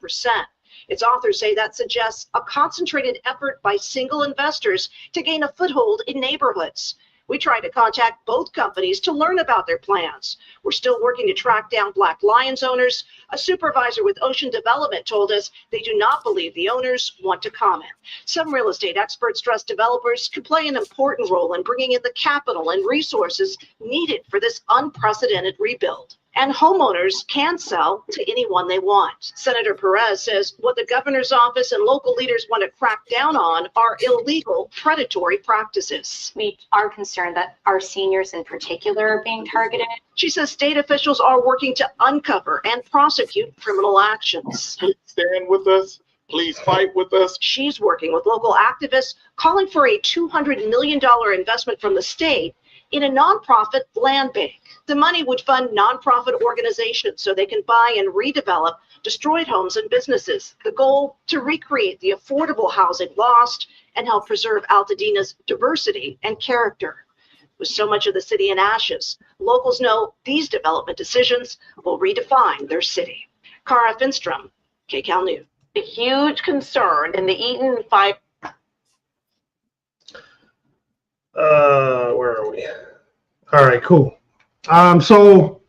Its authors say that suggests a concentrated effort by single investors to gain a foothold in neighborhoods. We tried to contact both companies to learn about their plans. We're still working to track down Black Lion's owners. A supervisor with Ocean Development told us they do not believe the owners want to comment. Some real estate experts stress developers could play an important role in bringing in the capital and resources needed for this unprecedented rebuild. And homeowners can sell to anyone they want. Senator Perez says what the governor's office and local leaders want to crack down on are illegal, predatory practices. We are concerned that our seniors in particular are being targeted. She says state officials are working to uncover and prosecute criminal actions. Please stand with us. Please fight with us. She's working with local activists, calling for a $200 million investment from the state in a nonprofit land bank. The money would fund nonprofit organizations so they can buy and redevelop destroyed homes and businesses. The goal, to recreate the affordable housing lost and help preserve Altadena's diversity and character. With so much of the city in ashes, locals know these development decisions will redefine their city. Cara Finstrom, KCAL News. A huge concern in the Eaton fire. Where are we? All right, cool. So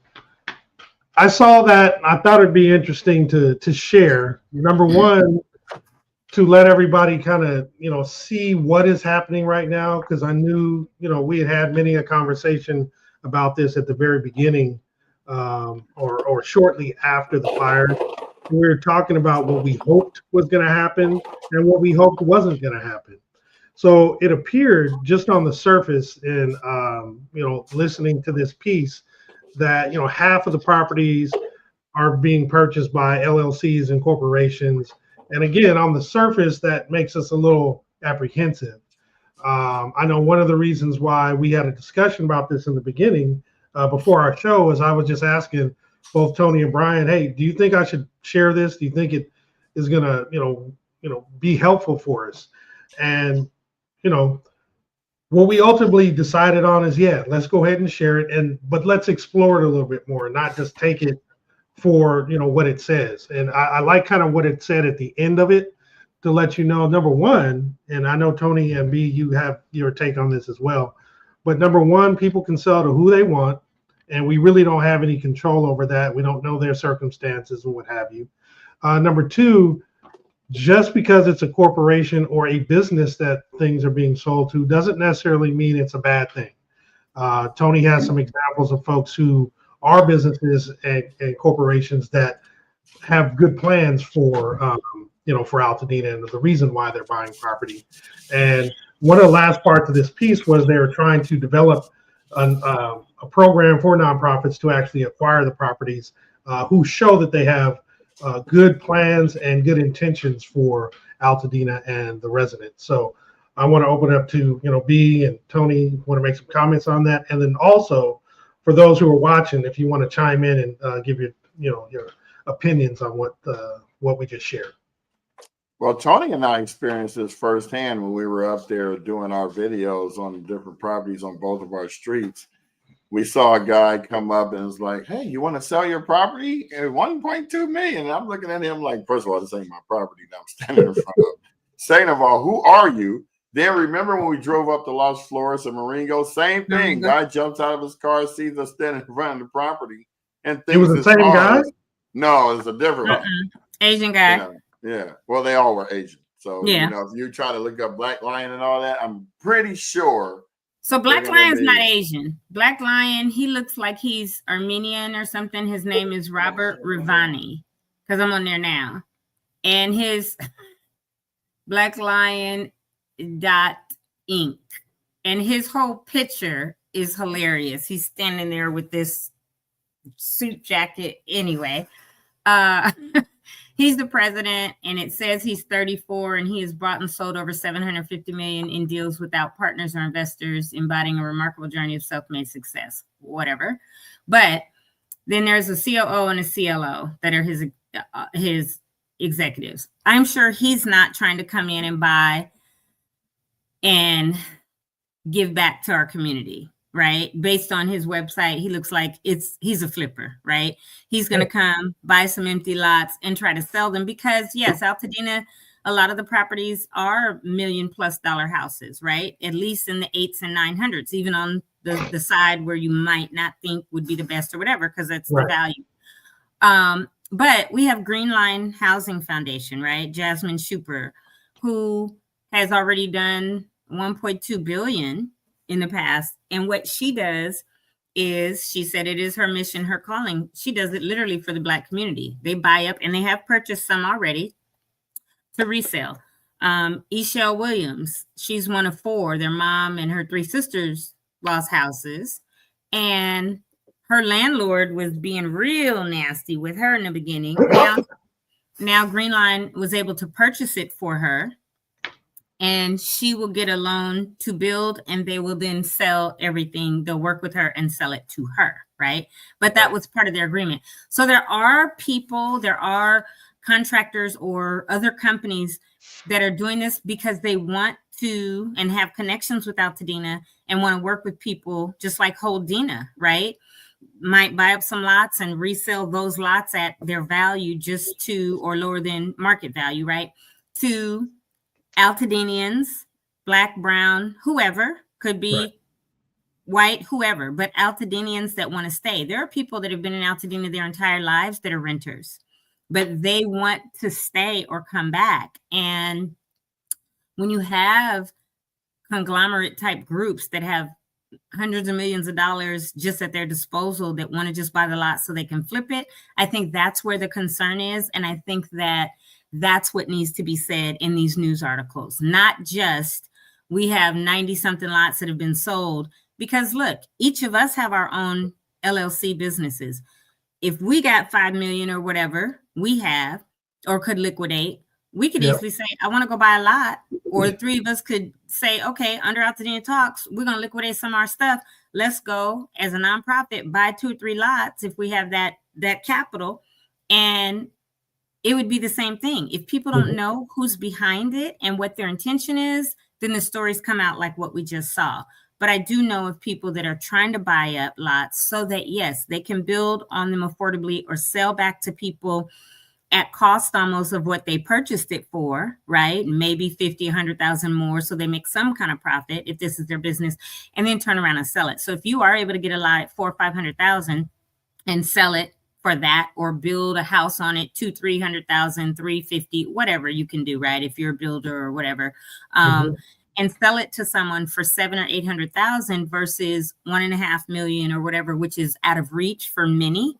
I saw that and I thought it'd be interesting to share. Number one, to let everybody kind of, see what is happening right now, because I knew, we had many a conversation about this at the very beginning, or shortly after the fire. We were talking about what we hoped was going to happen and what we hoped wasn't going to happen. So it appeared just on the surface in, listening to this piece that, half of the properties are being purchased by LLCs and corporations. And again, on the surface, that makes us a little apprehensive. I know one of the reasons why we had a discussion about this in the beginning, before our show, is I was just asking both Tony and Brian, hey, do you think I should share this? Do you think it is going to, be helpful for us? And, what we ultimately decided on is, let's go ahead and share it, but let's explore it a little bit more, not just take it for, what it says. And I like kind of what it said at the end of it, to let you know, number one, and I know Tony and B, you have your take on this as well, but number one, people can sell to who they want, and we really don't have any control over that. We don't know their circumstances and what have you. Number two, just because it's a corporation or a business that things are being sold to doesn't necessarily mean it's a bad thing. Tony has some examples of folks who are businesses and corporations that have good plans for, for Altadena and the reason why they're buying property. And one of the last parts of this piece was they were trying to develop a program for nonprofits to actually acquire the properties, who show that they have good plans and good intentions for Altadena and the residents. So I want to open it up to, B and Tony, want to make some comments on that. And then also for those who are watching, if you want to chime in and give your opinions on what we just shared. Well, Tony and I experienced this firsthand when we were up there doing our videos on different properties on both of our streets. We saw a guy come up and was like, "Hey, you want to sell your property at 1.2 million?" And I'm looking at him like, first of all, this ain't my property that I'm standing in front of. Second of all, who are you? Then remember when we drove up to Las Flores and Marengo? Same thing. Guy jumps out of his car, sees us standing in front of the property, and thinks It was the same guy? No, it's a different one. Asian guy. You know, yeah. Well, they all were Asian. So, Yeah. you know, if you try to look up Black Lion and all that, I'm pretty sure. So Black Lion's not Asian. Black Lion, he looks like he's Armenian or something. His name is Robert Rivani, because I'm on there now. And his Black Lion Inc. And his whole picture is hilarious. He's standing there with this suit jacket anyway. He's the president, and it says he's 34, and he has bought and sold over $750 million in deals without partners or investors, embodying a remarkable journey of self-made success, whatever. But then there's a COO and a CLO that are his executives. I'm sure he's not trying to come in and buy and give back to our community, right? Based on his website, he looks like he's a flipper, right? He's going to come buy some empty lots and try to sell them because, yes, Altadena, a lot of the properties are $1 million+ houses, right? At least in the 8s and 900s, even on the side where you might not think would be the best or whatever, because that's the value. But we have Green Line Housing Foundation, right? Jasmine Schuper, who has already done $1.2 billion in the past. And what she does is, she said it is her mission, her calling. She does it literally for the Black community. They buy up, and they have purchased some already to resell. Eshell Williams, she's one of 4. Their mom and her 3 sisters lost houses. And her landlord was being real nasty with her in the beginning. Now Green Line was able to purchase it for her, and she will get a loan to build, and they will then sell everything. They'll work with her and sell it to her, right? But that was part of their agreement. So there are people, there are contractors or other companies that are doing this because they want to and have connections with Altadena and want to work with people just like Holdena, right? Might buy up some lots and resell those lots at their value just to, or lower than market value, right? To Altadenians, Black, brown, whoever, could be white, whoever, but Altadenians that want to stay. There are people that have been in Altadena their entire lives that are renters, but they want to stay or come back. And when you have conglomerate type groups that have hundreds of millions of dollars just at their disposal that want to just buy the lot so they can flip it, I think that's where the concern is. And I think that that's what needs to be said in these news articles, not just we have 90 something lots that have been sold, because look, each of us have our own LLC businesses. If we got 5 million or whatever we have or could liquidate, we could easily say, I want to go buy a lot. Or the 3 of us could say, okay, under AltadenaTalks, we're going to liquidate some of our stuff. Let's go as a nonprofit, buy 2 or 3 lots if we have that capital. And it would be the same thing. If people don't know who's behind it and what their intention is, then the stories come out like what we just saw. But I do know of people that are trying to buy up lots so that, yes, they can build on them affordably or sell back to people at cost almost of what they purchased it for, right? Maybe 50, 100,000 more. So they make some kind of profit if this is their business, and then turn around and sell it. So if you are able to get a lot at 400,000 or 500,000 and sell it for that, or build a house on it, 200,000, 300,000, 350, whatever you can do, right? If you're a builder or whatever, and sell it to someone for 700,000 or 800,000 versus 1.5 million or whatever, which is out of reach for many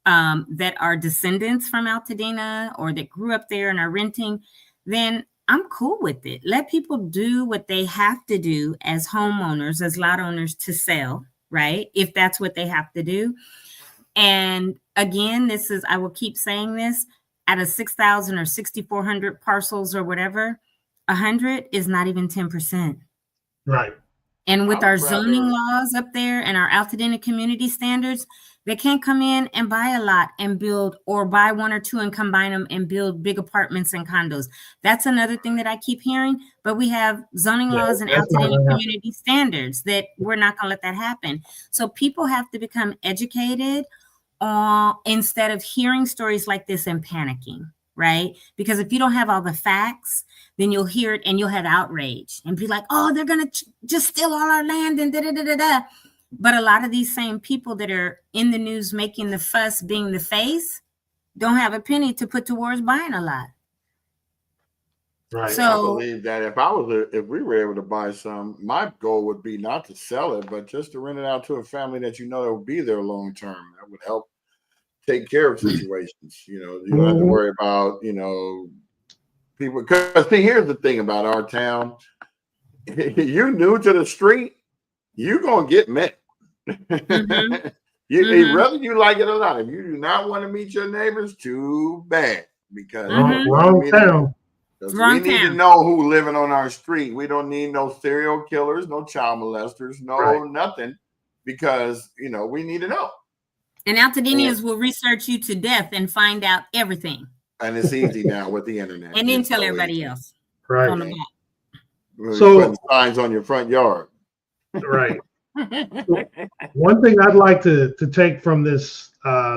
that are descendants from Altadena or that grew up there and are renting, then I'm cool with it. Let people do what they have to do as homeowners, as lot owners, to sell, right? If that's what they have to do. And again, this is, I will keep saying this, out of 6,000 or 6,400 parcels or whatever, 100 is not even 10%. Right. And with our zoning laws up there and our Altadena community standards, They can't come in and buy a lot and build, or buy one or two and combine them and build big apartments and condos. That's another thing that I keep hearing. But we have zoning laws and that's not Altadena gonna happen. community standards that we're not going to let that happen. So people have to become educated instead of hearing stories like this and panicking, right? Because if you don't have all the facts, then you'll hear it and you'll have outrage and be like, oh, they're going to just steal all our land and da da da da da. But a lot of these same people that are in the news making the fuss, being the face, don't have a penny to put towards buying a lot. Right. So I believe that if we were able to buy some, my goal would be not to sell it, but just to rent it out to a family that that will be there long term. That would help take care of situations. You don't have to worry about people. Because see, here's the thing about our town: you new to the street, you're gonna get met. Whether you like it or not. If you do not want to meet your neighbors, too bad, because wrong town. we need to know who living on our street. We don't need no serial killers, no child molesters, nothing, because we need to know. And Altadenians will research you to death and find out everything. And it's easy now with the internet. And then tell everybody else. Right. On the back. So putting signs on your front yard. Right. One thing I'd like to take from this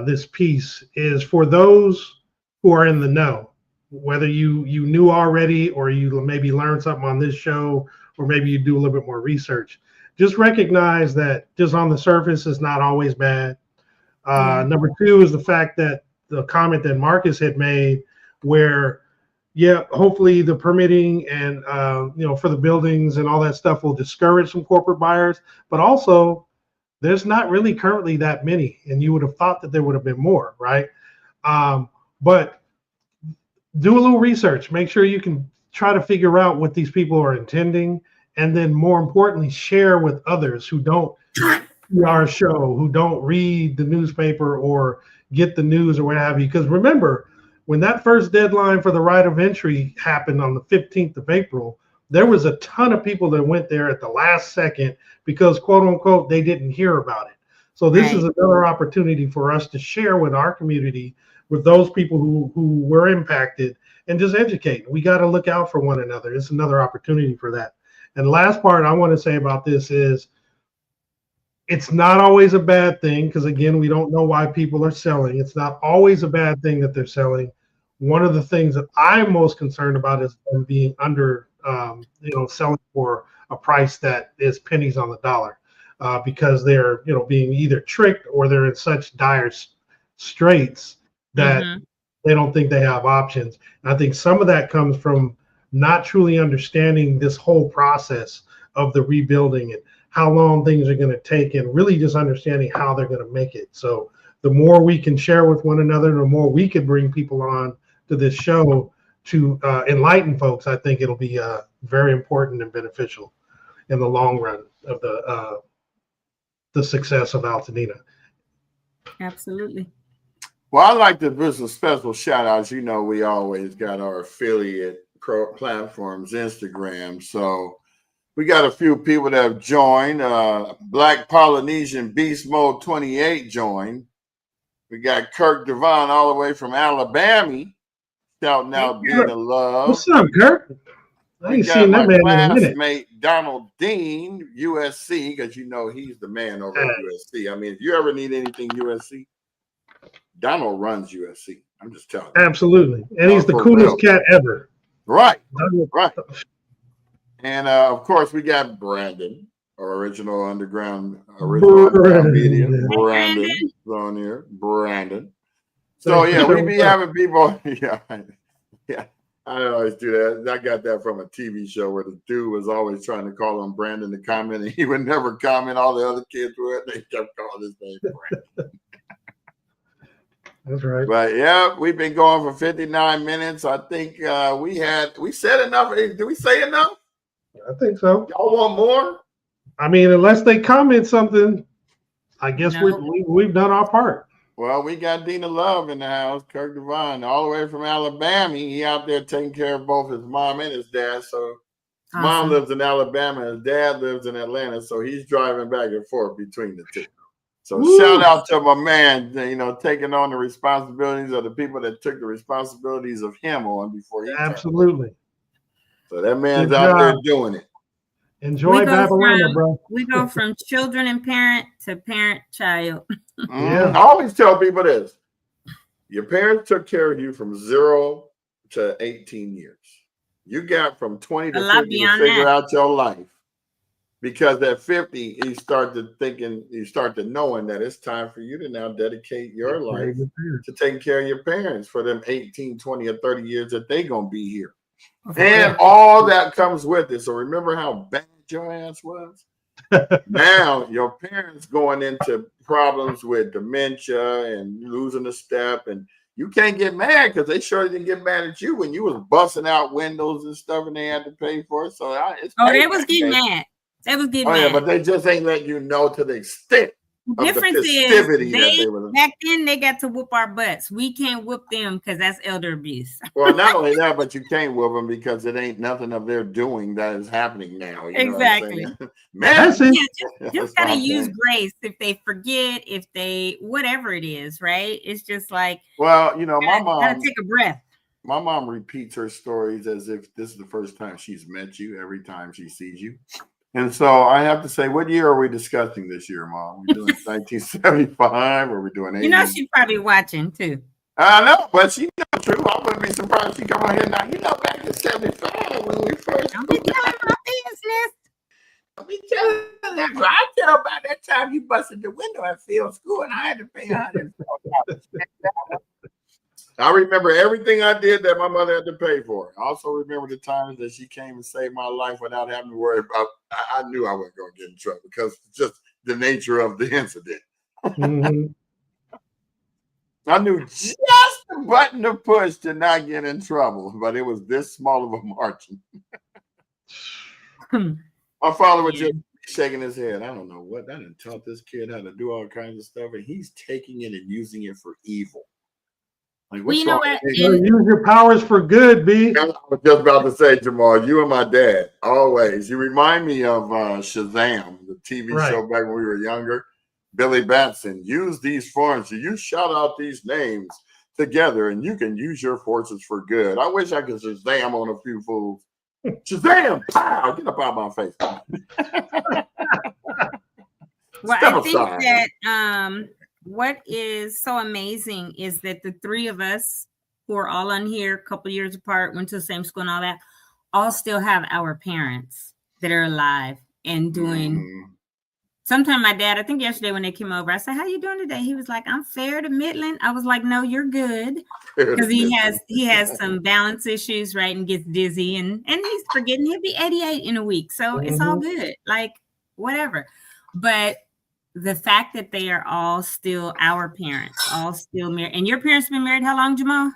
this piece is, for those who are in the know, whether you knew already or you maybe learned something on this show, or maybe you do a little bit more research, just recognize that just on the surface is not always bad. Number two is the fact that the comment that Marcus had made, where hopefully the permitting and for the buildings and all that stuff will discourage some corporate buyers, but also there's not really currently that many, and you would have thought that there would have been more, right? But do a little research, make sure you can try to figure out what these people are intending, and then more importantly, share with others who don't see our show, who don't read the newspaper or get the news or what have you. Because remember, when that first deadline for the right of entry happened on the 15th of April, there was a ton of people that went there at the last second because, quote unquote, they didn't hear about it. So this is another opportunity for us to share with our community, with those people who were impacted, and just educate. We got to look out for one another. It's another opportunity for that. And the last part I want to say about this is, it's not always a bad thing, because again, we don't know why people are selling. It's not always a bad thing that they're selling. One of the things that I'm most concerned about is them being under, selling for a price that is pennies on the dollar, because they're, being either tricked or they're in such dire straits that they don't think they have options. And I think some of that comes from not truly understanding this whole process of the rebuilding and how long things are going to take, and really just understanding how they're going to make it. So the more we can share with one another, the more we can bring people on to this show to enlighten folks, I think it'll be very important and beneficial in the long run of the success of Altadena. Absolutely. Well, I'd like to do some special shout outs. We always got our affiliate platforms, Instagram. So we got a few people that have joined. Black Polynesian Beast Mode 28 joined. We got Kirk Devon all the way from Alabama, shouting out Dina Love. What's up, Kirk? I ain't seen that man in a minute. Classmate Donald Dean, USC, because he's the man over at USC. I mean, if you ever need anything USC, Donald runs USC. I'm just telling you. Absolutely. And he's the coolest cat ever. Right. And of course, we got Brandon, our original underground media. Brandon's on here. Brandon. So we be having people. Yeah. I always do that. I got that from a TV show where the dude was always trying to call on Brandon to comment, and he would never comment. All the other kids would. They kept calling his name Brandon. That's right. But we've been going for 59 minutes. I think we said enough. Did we say enough? I think so. Y'all want more? I mean, unless they comment something, I guess we've done our part. Well, we got Dina Love in the house, Kirk Devon, all the way from Alabama. He out there taking care of both his mom and his dad. So his mom lives in Alabama, his dad lives in Atlanta. So he's driving back and forth between the two. So Woo. shout out to my man, taking on the responsibilities of the people that took the responsibilities of him on before he turned. Absolutely. So that man's Good out there job. doing it. Enjoy Babylon, bro. We go from children and parent to parent-child. Yeah. I always tell people this. Your parents took care of you from 0 to 18 years. You got from 20 to 50 to figure out your life. Because at 50, you start to knowing that it's time for you to now dedicate your life to taking care of your parents for them 18, 20, or 30 years that they're going to be here. And all that comes with it. So remember how bad your ass was? Now your parents going into problems with dementia and losing a step, and you can't get mad because they sure didn't get mad at you when you was busting out windows and stuff and they had to pay for it. So they was getting mad. They was getting mad. Yeah, but they just ain't letting you know to the extent of the festivity that they were. Back then they got to whoop our butts. We can't whoop them because that's elder abuse. Well, not only that, but you can't whoop them because it ain't nothing of their doing that is happening now. Exactly. Man, just gotta use grace if they forget, if they whatever it is, right? It's just like, well, my mom gotta take a breath. My mom repeats her stories as if this is the first time she's met you every time she sees you. And so I have to say, what year are we discussing this year, Mom? We doing 1975 or we doing 80? She's probably watching too. I know, but she knows true. I wouldn't be surprised if she come on here now. Back in 75 when we first. Don't be telling my business. Don't be telling that. I tell about that time you busted the window at field school and I had to pay $100. I remember everything I did that my mother had to pay for. I also remember the times that she came and saved my life without having to worry about. I knew I wasn't going to get in trouble because just the nature of the incident. Mm-hmm. I knew just the button to push to not get in trouble, but it was this small of a margin. My father was just shaking his head. I don't know what. I done taught this kid how to do all kinds of stuff, and he's taking it and using it for evil. Like, well, you know what? Use your powers for good, B. I was just about to say, Jamal, you and my dad, always. You remind me of Shazam, the TV show back when we were younger. Billy Batson, use these forms. You shout out these names together, and you can use your forces for good. I wish I could Shazam on a few fools. Shazam! Pow! Get up out of my face. Well, I think that what is so amazing is that the three of us who are all on here, a couple years apart, went to the same school and all that, all still have our parents that are alive and doing. Sometimes my dad, I think yesterday when they came over, I said, "How you doing today?" He was like, "I'm fair to Midland." I was like, "No, you're good," because he has some balance issues, right, and gets dizzy, and he's forgetting he'll be 88 in a week, so it's all good, like whatever, but. The fact that they are all still our parents, all still married. And your parents been married how long, Jamal?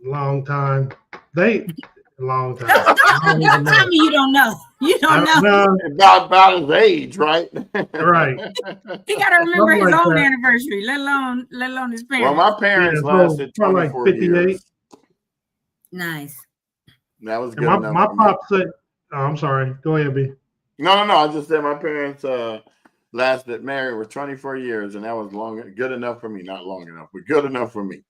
Long time. Long time. Don't tell me you don't know. You don't know. About his age, right? Right. He got to remember his own anniversary, let alone his parents. Well, my parents lasted 24 like years. Nice. That was good enough. My pop said, I'm sorry. Go ahead, B. No. I just said my parents lasted married for 24 years, and that was good enough for me. Not long enough, but good enough for me.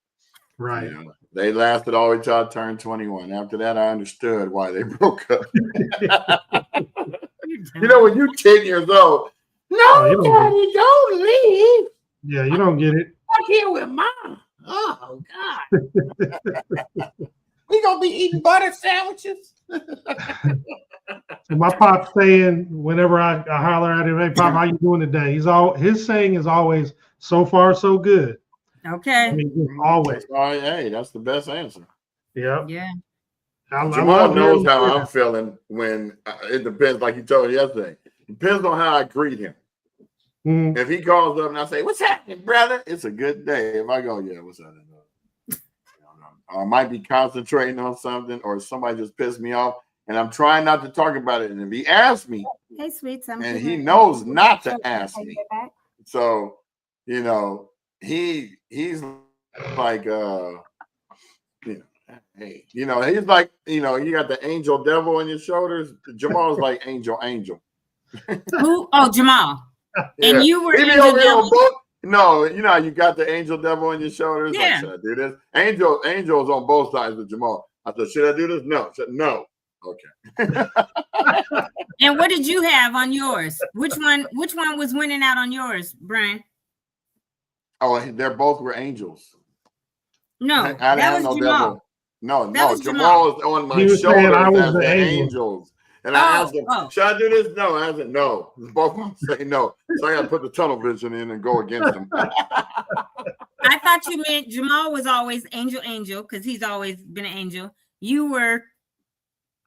Right. They lasted all the way till I turned 21. After that, I understood why they broke up. When you're 10 years old, no, Daddy, don't leave. Yeah, you don't get it. I'm here with Mom. Oh, God. We gonna be eating butter sandwiches. And my pop's saying whenever I holler at him, "Hey, Pop, how you doing today?" His saying is always, "So far, so good." Okay. I mean, always. Hey, that's the best answer. Yeah. Yeah. Jamal knows how I'm feeling when it depends. Like you told me yesterday, it depends on how I greet him. Mm-hmm. If he calls up and I say, "What's happening, brother?" It's a good day. If I go, "Yeah, what's happening?" I might be concentrating on something, or somebody just pissed me off, and I'm trying not to talk about it. And if he asks me, hey, sweet, and he knows not to ask me, so he's like, hey, he's like, you got the angel devil on your shoulders. Jamal's like angel. Who? Oh, Jamal. And you were He be Angel over here on Devil. both. No, you know how you got the angel devil on your shoulders. Yeah. Like, should I do this? Angel's on both sides with Jamal. I said, should I do this? No. I said, no. Okay. And what did you have on yours? Which one was winning out on yours, Brian? Oh, they're both were angels. No, I that didn't was have no Jamal. devil. No, That was Jamal is on my He was saying shoulders I was as the the angel. angels. And I asked him, Oh. should I do this? No. I said, no. Both of them say no. So I got to put the tunnel vision in and go against them. I thought you meant Jamal was always angel, because he's always been an angel. You were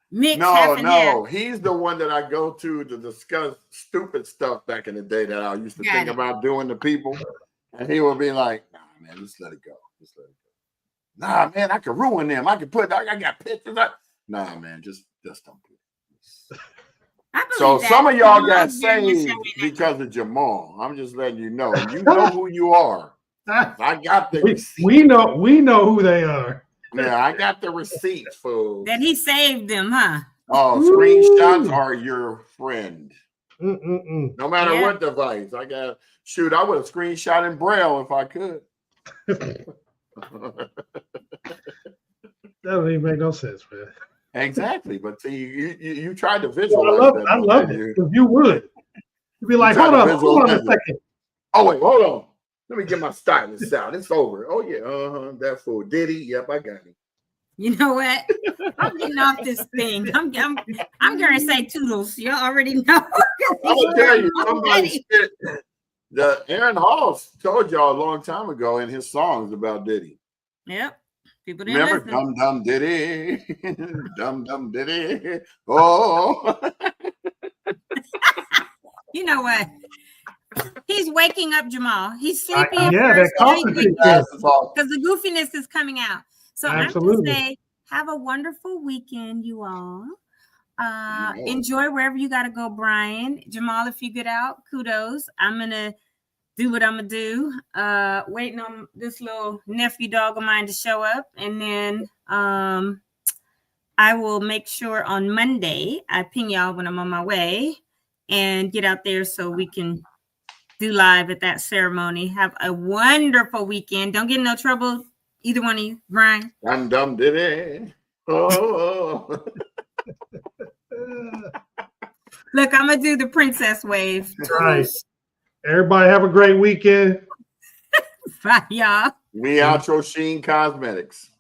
mixed half and half. No. He's the one that I go to discuss stupid stuff back in the day that I used to think about doing to people. And he would be like, nah, man, just let it go. Just let it go. Nah, man, I could ruin them. I got pictures. Nah, man, just don't do it. So some of y'all got saved because of Jamal. I'm just letting you know. You know who you are. I got the receipts. We know who they are. Yeah, I got the receipts, fool. That he saved them, huh? Oh, screenshots are your friend. No matter Yeah. what device. I would have screenshot in Braille if I could. That don't even make no sense, man. Exactly, but see, you tried to visualize that. I love it because you would. You'd be like, hold on a second. Oh wait, hold on. Let me get my stylist out. It's over. Oh yeah, that fool Diddy. Yep, I got him. You know what? I'm getting off this thing. I'm gonna say toodles. You already know. I'm gonna tell you, somebody spit. Aaron Hall told y'all a long time ago in his songs about Diddy. Yep. People didn't Remember, listen. dum dum Diddy, dum dum Diddy. Oh. You know what? He's waking up, Jamal. He's sleepy. That coffee because the goofiness is coming out. So absolutely. I'm gonna say, have a wonderful weekend, you all. Enjoy wherever you gotta go, Brian. Jamal, if you get out, kudos. I'm gonna do what I'm gonna do. Waiting on this little nephew dog of mine to show up, and then I will make sure on Monday I ping y'all when I'm on my way and get out there so we can do live at that ceremony. Have a wonderful weekend. Don't get in no trouble, either one of you, Brian. Dum dum Diddy. Oh. Look, I'm gonna do the princess wave. Right. Everybody have a great weekend. Bye, y'all. We outro Sheen Cosmetics.